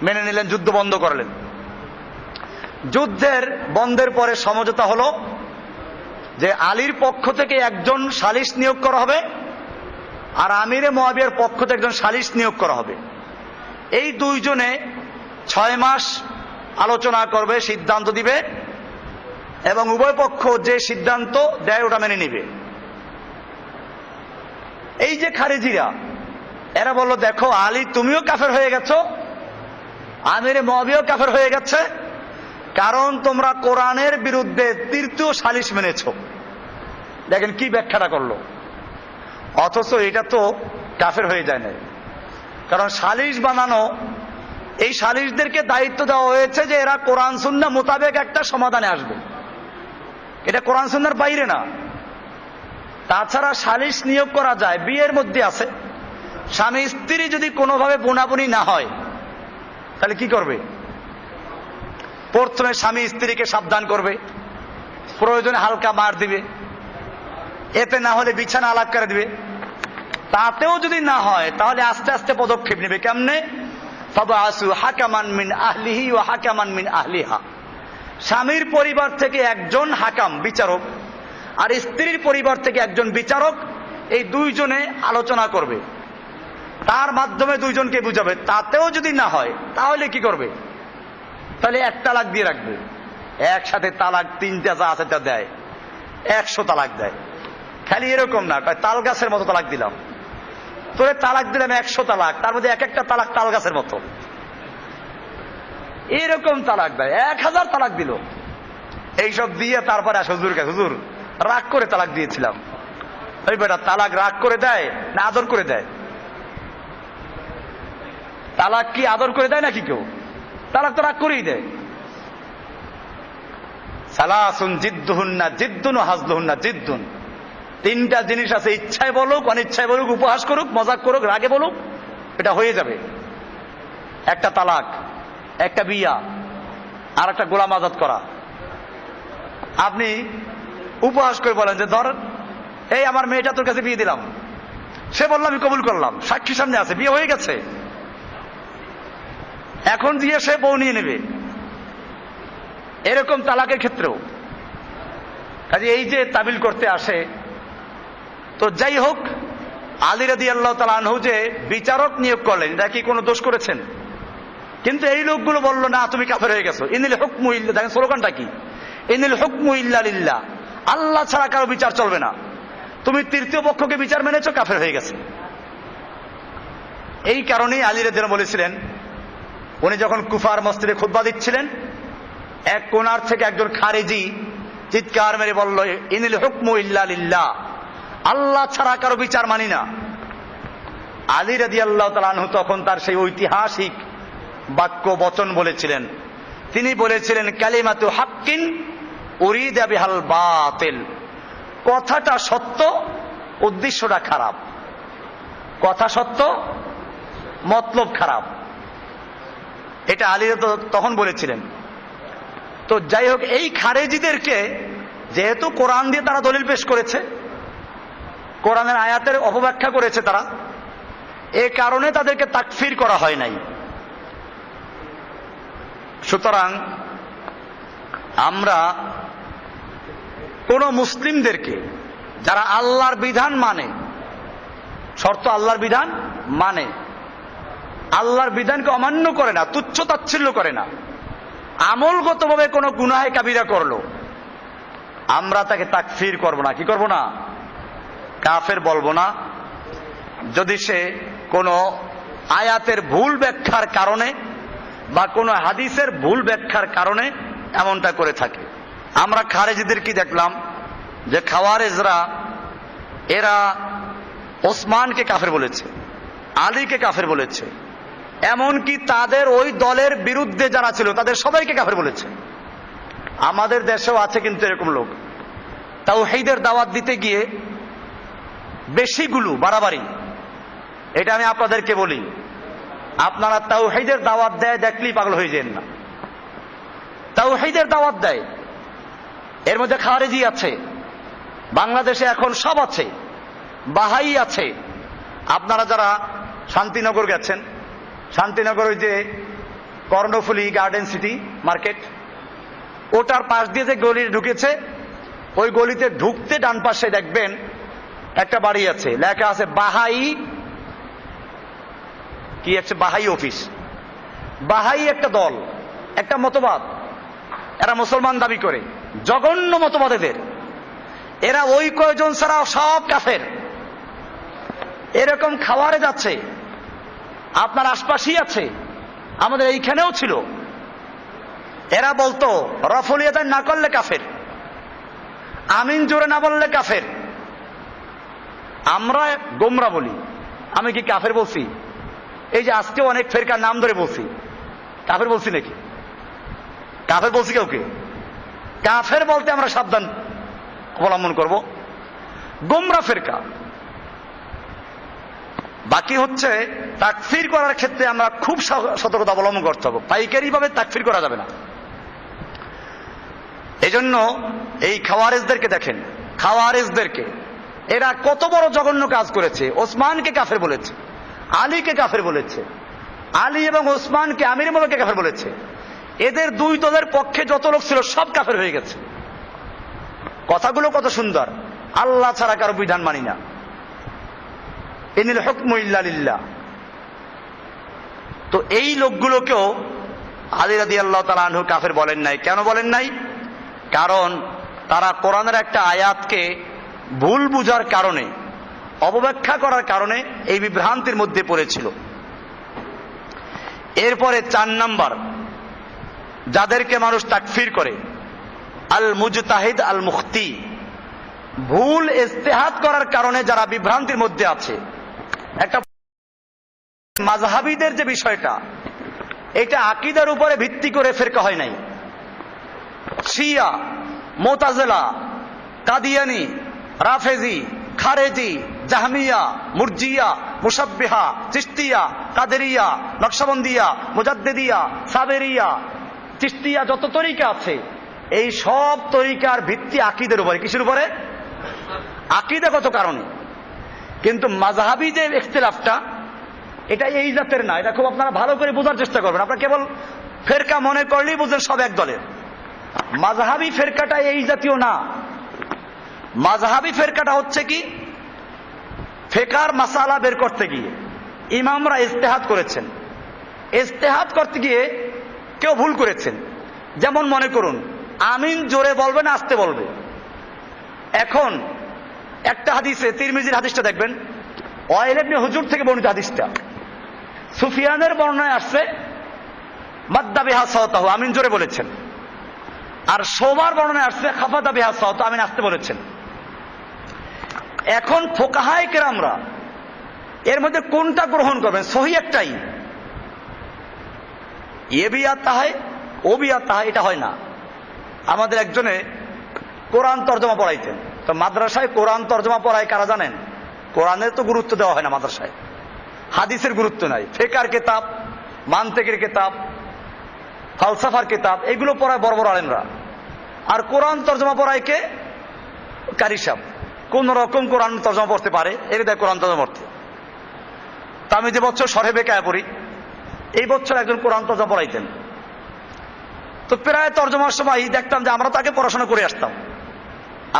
মেনে নিলেন, যুদ্ধ বন্ধ করলেন। যুদ্ধের বন্ধের পরে সমঝোতা হলো যে আলীর পক্ষ থেকে একজন সালিস নিয়োগ করা হবে, আর আমিরে মুয়াবিয়ার পক্ষ থেকে একজন সালিস নিয়োগ করা হবে। এই দুইজনে 6 মাস আলোচনা করবে, সিদ্ধান্ত দিবে, এবং উভয় পক্ষ যে সিদ্ধান্ত দেয় ওটা মেনে নিবে। এই যে খারেজিরা, এরা বলল দেখো আলী তুমিও কাফের হয়ে গেছো, আমিরে মুয়াবিয়াও কাফের হয়ে গেছে, কারণ তোমরা কোরআনের বিরুদ্ধে তৃতীয় সালিস মেনেছো। দেখেন কি ব্যাখ্যাটা করলো। অথচ এটা তো কাফের হয়ে যায় না, কারণ সালিস বানানো, এই সালিসদেরকে দায়িত্ব দেওয়া হয়েছে যে এরা কোরআন সুন্নাহ মোতাবেক একটা সমাধানে আসবে, এটা কোরআন সুন্নাহর বাইরে না। তাছাড়া সালিস নিয়োগ করা যায়, বিয়ের মধ্যে আছে, স্বামী স্ত্রী যদি কোনোভাবে বোনাবুনি না হয়, তাহলে কি করবে? প্রথমে স্বামী স্ত্রীকে সাবধান করবে, প্রয়োজনে হালকা মার দিবে, এতে না হলে বিছানা আলাপ করে দিবে। তাতেও যদি না হয় তাহলে আস্তে আস্তে পদক্ষেপ নেবে। কেমনে? ফাবআসু হাকামান মিন আহলিহি ওয়া হাকামান মিন আহলিহা, স্বামীর পরিবার থেকে একজন হাকাম বিচারক আর স্ত্রীর পরিবার থেকে একজন বিচারক, এই দুইজনে আলোচনা করবে, তার মাধ্যমে দুইজনকে বুঝাবে। তাতেও যদি না হয় তাহলে কি করবে? তাহলে এক তালাক দিয়ে রাখবে। একসাথে তালাক তিনটা যা আছে তা দেয়, 100 তালাক দেয়। খালি এরকম না, তাল গাছের মতো তালাক দিলাম, তোরে তালাক দিলাম 100 তালাক, তার মধ্যে এক একটা তালাক তাল গাছের মতো, এরকম তালাক দেয়। 1000 তালাক দিল। এইসব দিয়ে তারপরে আসে হুজুর কাছে, হুজুর রাগ করে তালাক দিয়েছিলাম। ওই বেটা, তালাক রাগ করে দেয় না আদর করে দেয়? তালাক কি আদর করে দেয় নাকি কেউ? তালাক তো রাগ করেই দেয়। সালাসুন জিদ্দুহুন্না জিদ্দুন ওয়া হাজলুহুন্না জিদ্দুন, 3টা জিনিস আছে, ইচ্ছায় বলুক অনিচ্ছায় বলুক, উপহাস করুক মজাক করুক রাগে বলুক, এটা হয়ে যাবে। একটা তালাক, একটা বিয়া, আর একটা গোলাম আজাদ করা। আপনি উপহাস করে বলেন যে ধর এই আমার মেয়েটা তোর কাছে বিয়ে দিলাম, সে বলল আমি কবুল করলাম, সাক্ষী সামনে আছে, বিয়ে হয়ে গেছে, এখন দিয়ে সে বউ নিয়ে নেবে। এরকম তালাকের ক্ষেত্রেও কাজে এই যে তাবিল করতে আসে, তো যাই হোক, আলী রাদিয়াল্লাহু তাআলা আনহু যে বিচারক নিয়োগ করলেন, এটা কি কোনো দোষ করেছেন? কিন্তু এই লোকগুলো বলল না তুমি কাফের হয়ে গেছো। ইনিল হুকমু ইল্লা, দেখেন স্লোগানটা কি, ইনিল হুকমু ইল্লা লিল্লাহ, আল্লাহ ছাড়া কারো বিচার চলবে না, তুমি তৃতীয় পক্ষকে বিচার মেনেছো, কাফের হয়ে গেছে। এই কারণেই আলী রাদিয়াল্লাহু বলেছিলেন, উনি যখন কুফার মসজিদে খুতবা দিচ্ছিলেন, এক কোনার থেকে একজন খারেজি চিৎকার মেরে বলল ইনিল হুকমু ইল্লা লিল্লাহ, আল্লাহ ছাড়া কারো বিচার মানি না। আলী রাদিয়াল্লাহু তাআলা আনহু তখন তার সেই ঐতিহাসিক বাক্য বচন বলেছিলেন। তিনি বলেছিলেন কালিমাতু হাক্কিন উরিদা বিহাল বাতিল, কথাটা সত্য উদ্দেশ্যটা খারাপ, কথা সত্য মতলব খারাপ, এটা আলী তখন বলেছিলেন। তো যাই হোক, এই খারেজিদেরকে যেহেতু কোরআন দিয়ে তারা দলিল পেশ করেছে, কোরআনের আয়াতের অপব্যাখ্যা করেছে তারা, এ কারণে তাদেরকে তাকফির করা হয় নাই। সুতরাং আমরা কোন মুসলিমদেরকে যারা আল্লাহর বিধান মানে, শর্ত আল্লাহর বিধান মানে, আল্লাহর বিধানকে অমান্য করে না, তুচ্ছ তাচ্ছিল্য করে না, আমলগতভাবে কোনো গুনাহে কাবিরা করলো, আমরা তাকে তাকফির করব না। কি করব না? কাফের বলবো না, যদি সে কোনো আয়াতের ভুল ব্যাখ্যার কারণে বা কোনো হাদিসের ভুল ব্যাখ্যার কারণে এমনটা করে থাকে। আমরা খারেজিদের কি দেখলাম যে খাওয়ারেজরা এরা ওসমানকে কাফের বলেছে, আলীকে কাফের বলেছে, এমনকি তাদের ওই দলের বিরুদ্ধে যারা ছিল তাদের সবাইকে কাফের বলেছে। আমাদের দেশেও আছে কিন্তু এরকম লোক, তাওহীদের দাওয়াত দিতে গিয়ে বেশিগুলো বাড়াবাড়ি। এটা আমি আপনাদেরকে বলি, আপনারা তাওহীদের দাওয়াত দেয় দেখলেই পাগল হয়ে যান না। তাওহীদের দাওয়াত দেয়, এর মধ্যে খারেজি আছে, বাংলাদেশে এখন সব আছে, বাহাই আছে। আপনারা যারা শান্তিনগর গেছেন, শান্তিনগর ওই যে কর্ণফুলী গার্ডেন সিটি মার্কেট, ওটার পাশ দিয়ে যে গলি ঢুকেছে, ওই গলিতে ঢুকতে ডান পাশে দেখবেন একটা বাড়ি আছে, লেখা আছে বাহাই, কি আছে, বাহাই অফিস। বাহাই একটা দল, একটা মতবাদ, এরা মুসলমান দাবি করে, জঘন্য মতবাদ এদের। এরা ওই কয়জন ছাড়া সব কাফের। এরকম খাওয়ারে যাচ্ছে, আপনার আশপাশেই আছে, আমাদের এইখানেও ছিল। এরা বলতো রফলিয়াত না করলে কাফের, আমিন জোরে না বললে কাফের। আমরা গোমরা বলি, আমি কি কাফের বলছি? এই যে আজকে অনেক ফেরকার নাম ধরে বলছি, কাফের বলছি নাকি? কাফের বলছি কাউকে? কাফের বলতে আমরা সাবধান অবলম্বন করব, গোমরা ফেরকা। বাকি হচ্ছে তাকফির করার ক্ষেত্রে আমরা খুব সতর্কতা অবলম্বন করতে হবে। পাইকারি ভাবে তাকফির করা যাবে না, এজন্য এই খাওয়ারেজদেরকে দেখেন, খাওয়ারেজদেরকে এরা কত বড় জঘন্য কাজ করেছে। ওসমানকে কাফের বলেছে, আলীকে কাফের বলেছে, আলী এবং ওসমানকে আমির মুমিনকে কাফের বলেছে। এদের দুই দলের পক্ষে যত লোক ছিল সব কাফের হয়ে গেছে। কথাগুলো কত সুন্দর, আল্লাহ ছাড়া কারো বিধান মানি না, ইনিল হুকমু ইল্লা লিল্লাহ। তো এই লোকগুলোকেও আলী রাদিয়াল্লাহু তাআলা আনহু কাফের বলেন নাই। কেন বলেন নাই? কারণ তারা কোরআনের একটা আয়াতকে ভুল বুঝার কারণে, অবব্যাখ্যা করার কারণে এই বিভ্রান্তির মধ্যে পড়েছিল। এরপরে 4 নাম্বার, যাদেরকে মানুষ তাকফির করে, আল মুজতাহিদ আল মুখতি, ভুল ইজতিহাদ করার কারণে যারা বিভ্রান্তির মধ্যে আছে। একটা মাযহাবীদের যে বিষয়টা, এটা আকীদার উপরে ভিত্তি করে ফিরকা হয় নাই। শিয়া, মুতাজিলা, কাদিয়ানি, রাফেজি, খারেজি, জাহমিয়া, মুরজিয়া, মুশাব্বিহা, চিশতিয়া, কাদেরিয়া, নকশবন্দিয়া, মুজাদ্দিদিয়া, সাবেরিয়া, চিশতিয়া, যত তরিকা আছে এই সব তরিকার ভিত্তি আকীদার উপরে। কিসের উপরে? আকীদাগত কারণে। কিন্তু মাযহাবী যে ইখতিলাফটা, এটা এই জাতের না। এটা খুব আপনারা ভালো করে বোঝার চেষ্টা করবেন। আপনারা কেবল ফেরকা মনে করলেই বুঝেন সব এক দলের। মাযহাবী ফেরকাটা এই জাতীয় না। মাযহাবী ফেরকাটা হচ্ছে কি, ফিকহার মাসালা বের করতে গিয়ে ইমামরা ইজতিহাদ করেছেন, ইজতিহাদ করতে গিয়ে কেউ ভুল করেছেন। যেমন মনে করুন, আমিন জোরে বলবে না আস্তে বলবে। এখন একটা হাদিসে, তিরমিজির হাদিসটা দেখবেন, ওয়াইল ইবনে হুজুর থেকে বর্ণিত হাদিসটা, সুফিয়ানের বর্ণনায় আসছে মাদ্দা বিহা সাওতাহু, আমিন জোরে বলেছেন। আর শোবার বর্ণনায় আসছে খাফাদা বিহা সাওতাহু, আমিন আস্তে বলেছেন। এখন ফুকাহায়ে কেরামরা এর মধ্যে কোনটা গ্রহণ করবেন? সহি একটাই, এ বি আতা হয় ও বি আতা হয়, এটা হয় না। আমাদের একজনে কোরআন তর্জমা পড়াইতেন। তো মাদ্রাসায় কোরআন তর্জমা পড়ায় কারা জানেন? কোরআনের তো গুরুত্ব দেওয়া হয় না মাদ্রাসায়, হাদিসের গুরুত্ব নাই। ফিকহার কিতাব, মানতিকের কিতাব, ফালসাফার কিতাব, এগুলো পড়ায় বড় বড় আলেমরা। আর কোরআন তর্জমা পড়ায় কে? কারি সাহেব। কোন রকম কোরআন তর্জমা পড়তে পারে, এর দেয় কোরআন তর্জমা পড়তে। তা আমি যে বছর শরহে বেকায় পড়ি, এই বছর একজন কোরআন তর্জমা পড়াইতেন। তো প্রায় তর্জমার সময় দেখতাম যে আমরা তাকে পড়াশোনা করে আসতাম।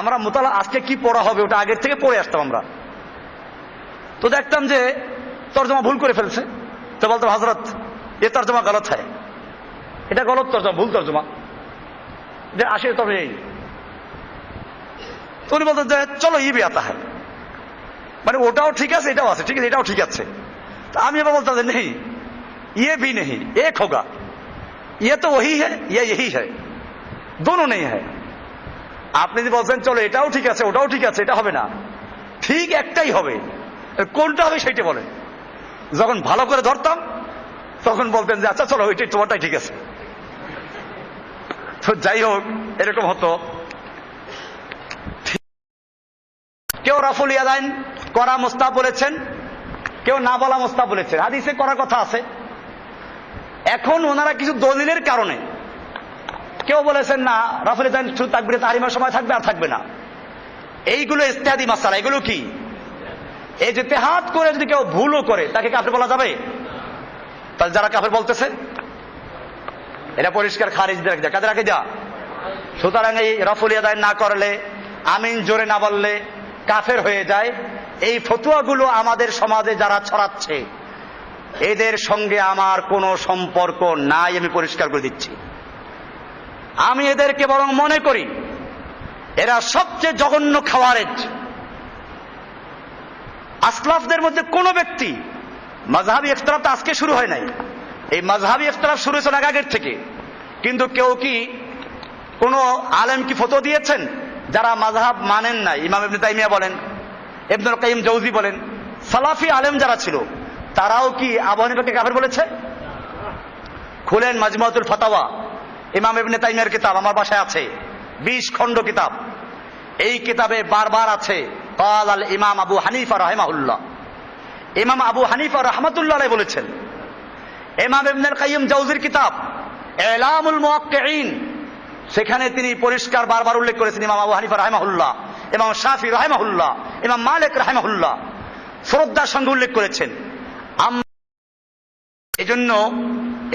আমরা মুতালা আজকে কি পড়া হবে ওটা আগের থেকে পড়ে আসতাম আমরা। তো দেখতাম যে তর্জমা ভুল করে ফেলছে। তো বলতাম, হযরত এ তর্জমা গলত হয়, এটা গলত তর্জমা, ভুল তর্জমা, যে আসে তবে এই। তো উনি বলতেন যে চলো ই বি আতা হয়, মানে ওটাও ঠিক আছে এটাও আছে, ঠিক আছে এটাও ঠিক আছে। তো আমি এবার বলতাম যে নেই, ये भी नहीं, एक होगा, ये तो वही है, ये यही है, दोनों नहीं है। আপনি যদি বলছেন চলো এটাও ঠিক আছে ওটাও ঠিক আছে, এটা হবে না, ঠিক একটাই হবে, কোনটা হবে সেইটা বলেন। যখন ভালো করে ধরতাম তখন বলতেন যে আচ্ছা চলো ওইটাই তোমারটাই ঠিক আছে। তো যাই হোক, এরকম হতো। কেউ রাফুল ইয়াদাইন করা মুস্তাহ বলেছেন, কেউ না বলা মুস্তাহ বলেছেন, হাদিসে করার কথা আছে। এখন ওনারা কিছু দলিলের কারণে কেউ বলেছেন না রাফুল ইয়াদাইন শুধু তাকবীরে তাহরিমার সময় থাকবে আর থাকবে না। এইগুলো ইজতিহাদি মাসালা, এগুলো কি এই ইজতিহাদ করে যদি কেউ ভুলও করে তাকে কাফের বলা যাবে? তাহলে যারা কাফের বলতেছে এটা পরিষ্কার খারিজদের রাখে, কাদের রাখে যা। সুতরাং এই রাফুল ইয়াদাইন না করলে, আমিন জোরে না বললে কাফের হয়ে যায়। এই ফতোয়াগুলো আমাদের সমাজে যারা ছড়াচ্ছে এদের সঙ্গে আমার কোনো সম্পর্ক নাই, আমি পরিষ্কার করে দিচ্ছি। আমি এদেরকে বরং মনে করি এরা সবচেয়ে জঘন্য খাওয়ারেজ। আসলাফদের মধ্যে কোন ব্যক্তি, মাযহাবী ইখতিলাফ আজকে শুরু হয় নাই, এই মাযহাবী ইখতিলাফ শুরু হয়েছে আগের থেকে। কিন্তু কেউ কি কোন আলেম কি ফতোয়া দিয়েছেন যারা মাযহাব মানেন নাই? ইমাম ইবনে তাইমিয়া বলেন, ইবনুল কাইয়িম জাওজি বলেন, সালাফি আলেম যারা ছিল তারাও কি আবু হানিফাকে কাফের বলেছে? খুলেন মাজমুআতুল ফাতাওয়া, ইমাম ইবনে তাইমিয়ার কিতাব আমার বাসায় আছে, 20 খণ্ড কিতাব। এই কিতাবে বারবার আছে ক্বাল আল ইমাম আবু হানিফা রাহিমাহুল্লাহ। ইমাম আবু হানিফা রাহমাতুল্লাহ আলাইহি বলেছেন। ইমাম ইবনুল কাইয়িম জাওজির কিতাব ইলামুল মুওয়াক্কিঈন, সেখানে তিনি পরিষ্কার বারবার উল্লেখ করেছেন ইমাম আবু হানিফা রাহিমাহুল্লাহ, ইমাম শাফি রাহিমাহুল্লাহ, ইমাম মালিক রাহিমাহুল্লাহ শ্রদ্ধার সঙ্গে উল্লেখ করেছেন। এই জন্য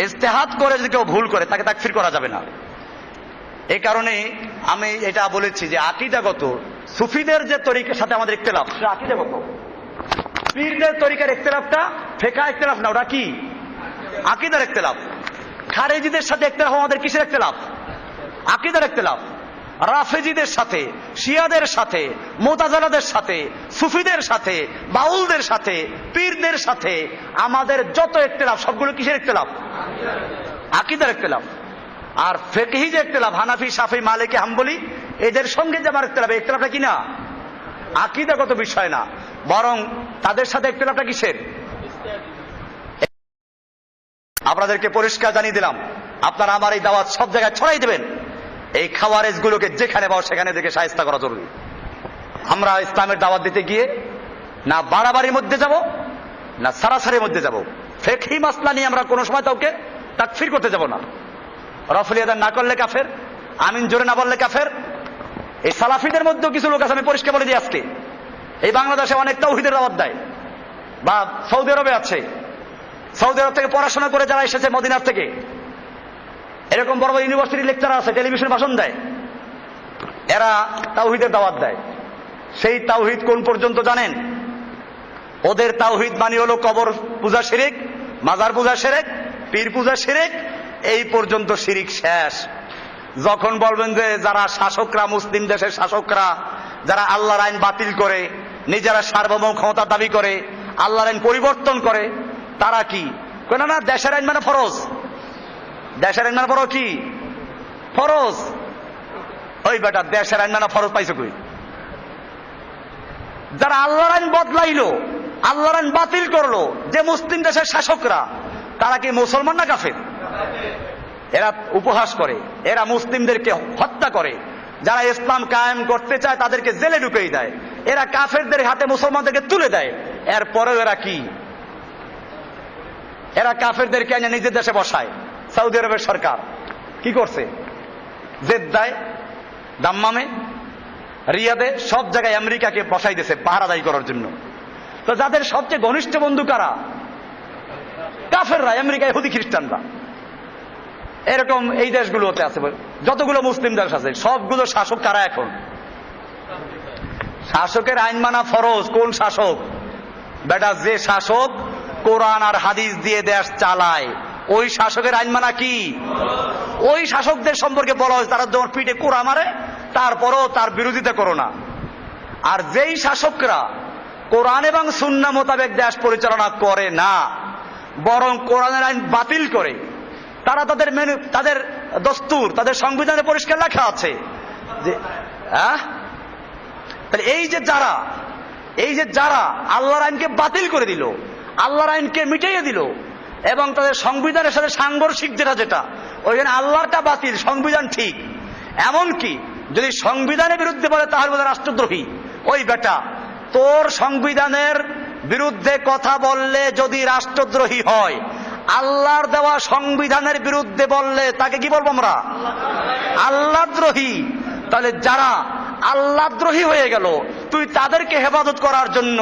ইজতিহাদ করে যদি কেউ ভুল করে তাকে তাকফির করা যাবে না। এই কারণে আমি এটা বলেছি যে আকীদাগত সুফিদের যে তরিকার সাথে আমাদের ইখতিলাফ, সেটা আকীদাগত। পীরদের তরিকার ইখতিলাফটা ফিকহ ইখতিলাফ না, ওটা কি? আকীদার ইখতিলাফ। খারেজিদের সাথে ইখতিলাফ আমাদের কিসের ইখতিলাফ? আকীদার ইখতিলাফ। রাফেজিদের সাথে, শিয়াদের সাথে, মুতাজিলাদের সাথে, সুফিদের সাথে, বাউলদের সাথে, পীরদের সাথে আমাদের যত ইখতিলাফ সবগুলো কিসের ইখতিলাফ? আকীদার ইখতিলাফ। আর ফিকহি যে ইখতিলাফ, হানাফি, শাফি, মালিকি, হাম্বলি, এদের সঙ্গে যে আমার ইখতিলাফ, এই ইখতিলাফটা কি না? আকীদাগত বিষয় না, বরং তাদের সাথে ইখতিলাফটা কিসের? আপনাদেরকে পরিষ্কার জানিয়ে দিলাম, আপনারা আমার এই দাওয়াত সব জায়গায় ছড়াই দেবেন। এই খাওয়ারেজ গুলোকে যেখানে পাও সেখানে দেখে শায়েস্তা করা জরুরি। আমরা ইসলামের দাওয়াত দিতে গিয়ে না বাড়াবাড়ির মধ্যে যাব, না সারাসারির মধ্যে যাব। ফিকহি মাসলা নিয়ে আমরা কোনো সময় কাউকে তাকফির করতে যাব না। রফল ইয়াদান না করলে কাফের, আমিন জোরে না বললে কাফের। এই সালাফিদের মধ্যেও কিছু লোক আছে, আমি পরিষ্কার বলে দিই আজকে, এই বাংলাদেশে অনেক তাওহীদের দাওয়াত দেয়, বা সৌদি আরবে আছে, সৌদি আরব থেকে পড়াশোনা করে যারা এসেছে মদিনার থেকে, এরকম বড় বড় ইউনিভার্সিটির লেকচার আছে, টেলিভিশন ভাষণ দেয়, এরা তাওহীদের দাওয়াত দেয়। সেই তাওহীদ কোন পর্যন্ত জানেন? ওদের তাওহীদ মানে হলো কবর পূজা শিরিক, মাজার পূজা শিরিক, পীর পূজা শিরিক, এই পর্যন্ত শিরিক শেষ। যখন বলবেন যে যারা শাসকরা, মুসলিম দেশের শাসকরা যারা আল্লাহর আইন বাতিল করে, নিজেরা সার্বভৌম ক্ষমতার দাবি করে, আল্লাহর আইন পরিবর্তন করে, তারা কি কেন না দেশের আইন মানে ফরজ, দেশের আইন মানে বড় কি ফরজ। ওই বেটা দেশের আইন মানে ফরজ পাইছে কই? যারা আল্লাহর আইন বদলাইলো, আল্লাহর আইন বাতিল করলো, যে মুসলিম দেশের শাসকরা, তারা কি মুসলমান না কাফের? এরা উপহাস করে, এরা মুসলিমদেরকে হত্যা করে, যারা ইসলাম কায়েম করতে চায় তাদেরকে জেলে ঢুকিয়ে দেয়, এরা কাফেরদের হাতে মুসলমানদেরকে তুলে দেয়। এরপরেও এরা কি? এরা কাফেরদেরকে এনে নিজের দেশে বসায়। সৌদি আরবের সরকার কি করছে? জেদ্দায়, দাম্মামে, রিয়াদে, সব জায়গায় আমেরিকাকে বসাই দিয়েছে পাহারাদারি করার জন্য। তো যাদের সবচেয়ে ঘনিষ্ঠ বন্ধু কারা? কাফেররা, আমেরিকা, ইহুদি, খ্রিস্টানরা। এরকম এই দেশগুলোতে আছে, যতগুলো মুসলিম দেশ আছে সবগুলো শাসক কারা এখন? শাসকের আইন মানা ফরজ। কোন শাসক? বেটা যে শাসক কোরআন আর হাদিস দিয়ে দেশ চালায়, ওই শাসকের আইন মানা কি? ওই শাসকদের সম্পর্কে বলা হয়েছে তারা তোমার পিঠে কোরআন মারে, তারপরও তার বিরোধিতা করো না। আর যেই শাসকরা কোরআন এবং সুন্নাহ মোতাবেক দেশ পরিচালনা করে না, বরং কোরআনের আইন বাতিল করে, তারা তাদের দস্তুর, তাদের সংবিধানে পরিষ্কার লেখা আছে যে তাহলে এই যে যারা আল্লাহর আইনকে বাতিল করে দিল, আল্লাহর আইনকে মিটাইয়ে দিল, এবং তাদের সংবিধানের সাথে সাংঘর্ষিক যেটা ওইখানে আল্লাহরটা বাতিল, সংবিধান ঠিক। এমনকি যদি সংবিধানের বিরুদ্ধে বলে তাহলে বলে রাষ্ট্রদ্রোহী। ওই বেটা, তোর সংবিধানের বিরুদ্ধে কথা বললে যদি রাষ্ট্রদ্রোহী হয়, আল্লাহর দেওয়া সংবিধানের বিরুদ্ধে বললে তাকে কি বলবো আমরা? আল্লাহদ্রোহী। তাহলে যারা আল্লাহদ্রোহী হয়ে গেল, তুই তাদেরকে হেফাজত করার জন্য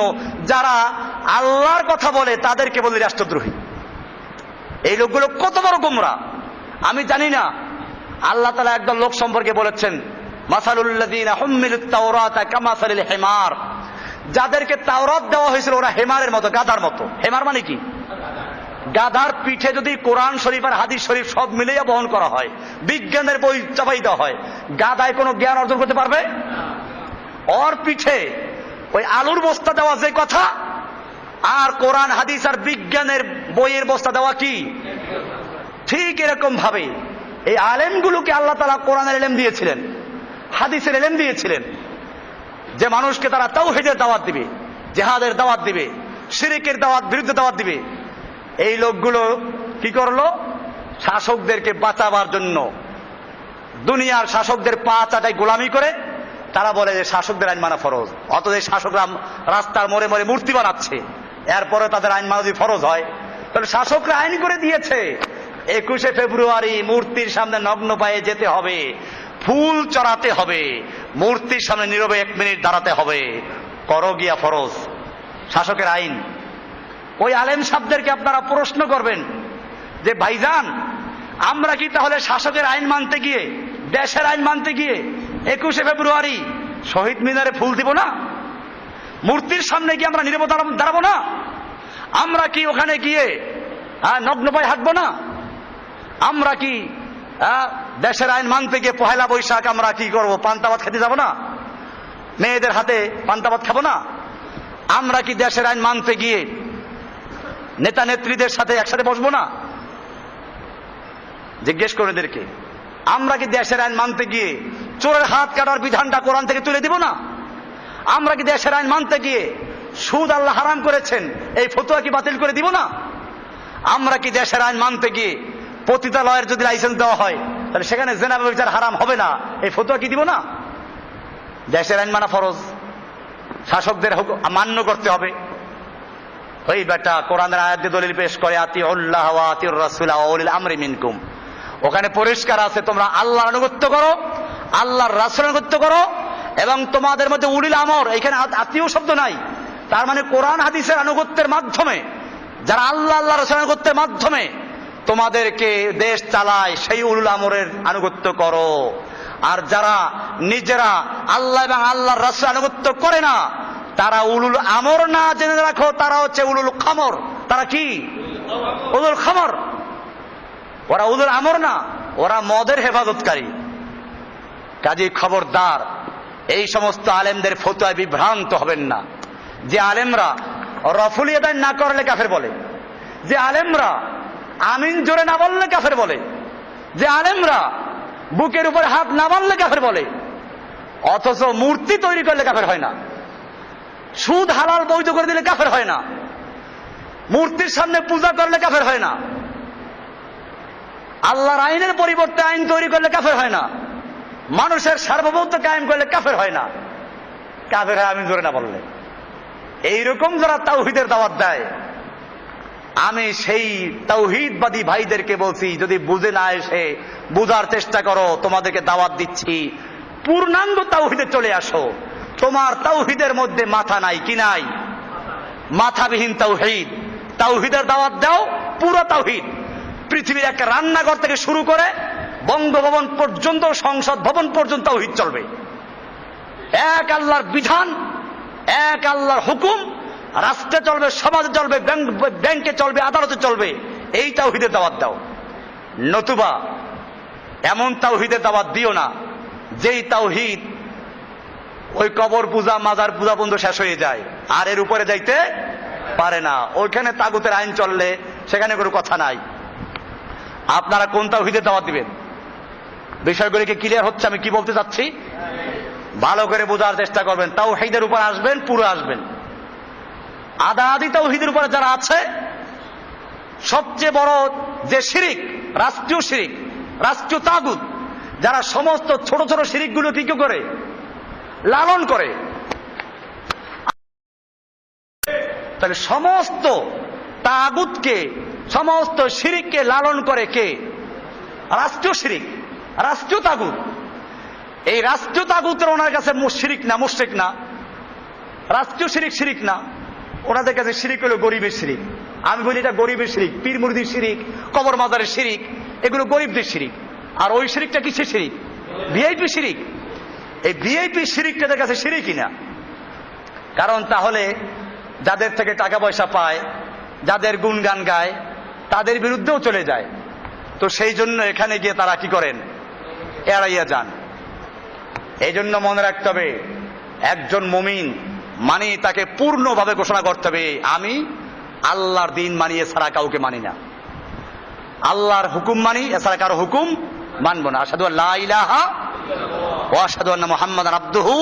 যারা আল্লাহর কথা বলে তাদেরকে বলি রাষ্ট্রদ্রোহী। এই লোকগুলো কত বড় গোমরাহ আমি জানি না। আল্লাহ তাআলা একদল লোক সম্পর্কে বলেছেন, মাসালুল্লাযীনা হুম্মিলুত তাওরাতা কামাসালিল হিমার, যাদেরকে তাওরাত দেওয়া হয়েছিল ওরা হেমারের মতো, গাধার মতো। হেমার মানে কি? গাধার পিঠে যদি কোরআন শরীফ আর হাদিস শরীফ সব মিলিয়ে বহন করা হয়, বিজ্ঞানের বই চাপাই দেওয়া হয়, গাধায় কোনো জ্ঞান অর্জন করতে পারবে? ওর পিঠে ওই আলুর বস্তা দেওয়া যে কথা, আর কোরআন হাদিস আর বিজ্ঞানের বইয়ের বস্তা দেওয়া কি? ঠিক এরকম ভাবে এই আলেমগুলোকে আল্লাহ তাআলা কোরআনের ইলম দিয়েছিলেন, হাদিসের ইলম দিয়েছিলেন, যে মানুষকে তারা তাওহীদের দাওয়াত দিবে, জিহাদের দাওয়াত দিবে, শিরকের বিরুদ্ধে দাওয়াত দিবে। এই লোকগুলো কি করলো? শাসকদেরকে বাঁচাবার জন্য দুনিয়ার শাসকদের পা চাটাই গোলামি করে তারা বলে যে শাসকদের আইন মানা ফরজ। অথচ শাসকরা রাস্তার মোড়ে মোড়ে মূর্তি বানাচ্ছে, এরপরে তাদের আইন মানা যদি ফরজ হয়, তাহলে শাসকরা আইন করে দিয়েছে 21শে ফেব্রুয়ারি মূর্তির সামনে নগ্ন পায়ে যেতে হবে, ফুল চড়াতে হবে, মূর্তির সামনে নীরবে 1 মিনিট দাঁড়াতে হবে, করো গিয়া ফরজ। শাসকের আইন। ওই আলেম সাহেবদেরকে আপনারা প্রশ্ন করবেন যে ভাইজান, আমরা কি তাহলে শাসকের আইন মানতে গিয়ে, দেশের আইন মানতে গিয়ে 21শে ফেব্রুয়ারি শহীদ মিনারে ফুল দিব না? মূর্তির সামনে গিয়ে আমরা নীরবে দাঁড়াবো না? আমরা কি ওখানে গিয়ে নগ্ন পায়ে হাঁটবো না? আমরা কি দেশের আইন মানতে গিয়ে 1 বৈশাখ আমরা কি করব? পান্তা ভাত খেতে যাবো না? মেয়েদের হাতে পান্তা ভাত খাবো না? আমরা কি দেশের আইন মানতে গিয়ে নেতা নেত্রীদের সাথে একসাথে বসবো না? জিজ্ঞেস করুন এদেরকে। আমরা কি দেশের আইন মানতে গিয়ে চোরের হাত কাটার বিধানটা কোরআন থেকে তুলে দিব না? আমরা কি দেশের আইন মানতে গিয়ে সুদ আল্লাহ হারাম করেছেন এই ফতোয়া কি বাতিল করে দিব না? আমরা কি দেশের আইন মানতে গিয়ে পতিতালয়ের যদি লাইসেন্স দেওয়া হয় তাহলে সেখানে জেনা ব্যভিচার হারাম হবে না এই ফতোয়া কি দিব না? দেশের আইন মানা ফরজ, শাসকদের মান্য করতে হবে। ওই বেটা কোরআনের আয়াত দিয়ে দলিল পেশ করে আতিউল্লাহ ওয়া আতিউর রাসূল ওয়া উলিল আমরি মিনকুম। ওখানে পরিষ্কার আছে তোমরা আল্লাহর আনুগত্য করো, আল্লাহর রাসূলের আনুগত্য করো, এবং তোমাদের মধ্যে উলিল আমর, এখানে আত্মীয় শব্দ নাই। তার মানে কোরআন হাদিসের আনুগত্যের মাধ্যমে, যারা আল্লাহ আল্লাহ রাসূলের আনুগত্যের মাধ্যমে তোমাদেরকে দেশ চালায় সেই উলুল আমরের আনুগত্য করো। আর যারা নিজেরা আল্লাহ এবং আল্লাহর রাসূলের আনুগত্য করে না তারা উলুল আমর না, জেনে রাখো তারা হচ্ছে উলুল খামর। তারা কি? উলুল খামর। ওরা উলুল আমর না, ওরা মদের হেফাজতকারী। কাজী খবরদার এই সমস্ত আলেমদের ফতোয়ায় বিভ্রান্ত হবেন না। যে আলেমরা রফুল ইয়াদাইন না করলে কাফের বলে, যে আলেমরা আমিন জোরে না বললে কাফের বলে, যে আলেমরা বুকের উপর হাত না মারলে কাফের বলে, অথচ মূর্তি তৈরি করলে কাফের হয় না, সুদ হালাল বৈধ করে দিলে কাফের হয় না, মূর্তির সামনে পূজা করলে কাফের হয় না, আল্লাহর আইনের পরিবর্তে আইন তৈরি করলে কাফের হয় না, মানুষের সার্বভৌমত্ব কায়েম করলে কাফের হয় না। কাফের হয় আমিন জোরে না বললে। এইরকম যারা তাওহীদের দাওয়াত দেয়, আমি সেই তাওহীদবাদী ভাইদেরকে বলছি, যদি বুঝে না এসে বুঝার চেষ্টা করো, তোমাদেরকে দাওয়াত দিচ্ছি পূর্ণাঙ্গ তাওহীদে চলে আসো। তোমার তাওহীদের মধ্যে মাথা নাই, কি নাই? মাথাবিহীন তাওহীদ। তাওহীদের দাওয়াত দাও, পুরো তাওহীদ। পৃথিবীর একটা রান্নাঘর থেকে শুরু করে বঙ্গভবন পর্যন্ত, সংসদ ভবন পর্যন্ত তাওহীদ চলবে। এক আল্লাহর বিধান, এক আল্লাহর হুকুম রাষ্ট্রে চলবে, সমাজে চলবে, ব্যাংকে চলবে, আদালতে চলবে। এই তাওহীদের দাওয়াত দাও। নতুবা এমন তাওহীদের দাওয়াত দিও না যেই তাওহীদ ওই কবর পূজা, মাজার পূজা পর্যন্ত শেষ হয়ে যায়, আর এর উপরে যাইতে পারে না। ওইখানে তাগুতের আইন চললে সেখানে কোনো কথা নাই। আপনারা কোন তাওহীদের দাওয়াত দিবেন? বিষয়গুলিকে ক্লিয়ার হচ্ছে আমি কি বলতে চাচ্ছি? ভালো করে বোঝার চেষ্টা করবেন। তাওহীদের উপর আসবেন, পুরো আসবেন। আদা আদি তাওহীদের উপরে যারা আছে, সবচেয়ে বড় যে শিরিক, রাষ্ট্রীয় শিরিক, রাষ্ট্রীয় তাগুত, যারা সমস্ত ছোট ছোট শিরিকগুলো কি করে লালন করে, তাহলে সমস্ত তাগুতকে, সমস্ত শিরিককে লালন করে কে? রাষ্ট্রীয় শিরিক, রাষ্ট্রীয় তাগুত। এই রাষ্ট্রীয় তাগুতের ওনার কাছে শিরিক না, মুশরিক না, রাষ্ট্রীয় শিরিক শিরিক না। ওনাদের কাছে শিরিক হলো গরিবের শিরিক। আমি বলি এটা গরিবের শিরিক, পীর মুরিদির শিরিক, কবর মাজারের শিরিক, এগুলো গরিবদের শিরিক। আর ওই শিরিকটা কিসের শিরিক? ভিআইপি শিরিক। এই ভিআইপি শিরিকটা তাদের কাছে শিরিকই না। কারণ তাহলে যাদের থেকে টাকা পয়সা পায়, যাদের গুণগান গায়, তাদের বিরুদ্ধেও চলে যায়। তো সেই জন্য এখানে গিয়ে তারা কি করেন? এড়াইয়া যান। এই জন্য মনে রাখতে হবে, একজন মুমিন মানে তাকে পূর্ণভাবে ঘোষণা করতে হবে, আমি আল্লাহর দিন মানি, এছাড়া কাউকে মানি না। আল্লাহর হুকুম মানি, এছাড়া কারো হুকুম মানব না। আশহাদু আল্লা ইলাহা ওয়া আশহাদু আন্না মুহাম্মাদান আবদুহু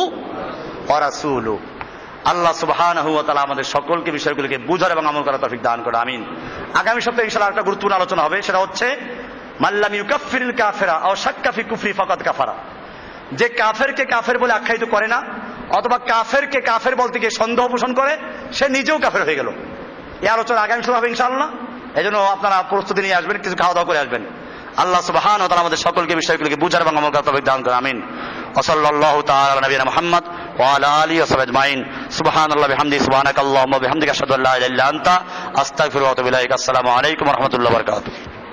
ওয়া রাসূলুহু। আল্লাহ সুবহানাহু ওয়া তাআলা আমাদের সকলকে বিষয়গুলোকে বুঝার এবং আমল করার তৌফিক দান করুন, আমিন। আগামী সপ্তাহে ইনশাআল্লাহ একটা গুরুত্বপূর্ণ আলোচনা হবে, সেটা হচ্ছে মাল্লাম ইউকাফফিরুল কাফিরা আও শাক্কা ফি কুফরি ফাকাদ কাফারা। যে কাফেরকে কাফের বলে আখ্যায়িত করে না, অথবা কাফেরকে কাফের বলতে গিয়ে সন্দেহ পোষণ করে, সে নিজেও কাফের হয়ে গেল। এই আলোচনা আগামী সপ্তাহে হবে ইনশাআল্লাহ। এই জন্য আপনারা প্রস্তুতি নিয়ে আসবেন, কিছু খাওয়া দাওয়া করে আসবেন। আল্লাহ সুবহানাহু ওয়া তাআলা আমাদের সকলকে বিষয়গুলোকে বুঝার এবং আমল করার তৌফিক দান করুন। আমিন। ওয়া সাল্লাল্লাহু তাআলা আলা নবিয়িনা মুহাম্মদ ওয়া আলা আলিহি ওয়া সাহবিহি আজমাইন। সুবহানাল্লাহি ওয়া বিহামদিহি সুবহানাকাল্লাহুম্মা ওয়া বিহামদিকা আশহাদু আল্লা ইলাহা ইল্লা আনতা আস্তাগফিরুকা ওয়া আতুবু ইলাইক। আসসালামু আলাইকুম ওয়া রাহমাতুল্লাহি ওয়া বারাকাতুহু।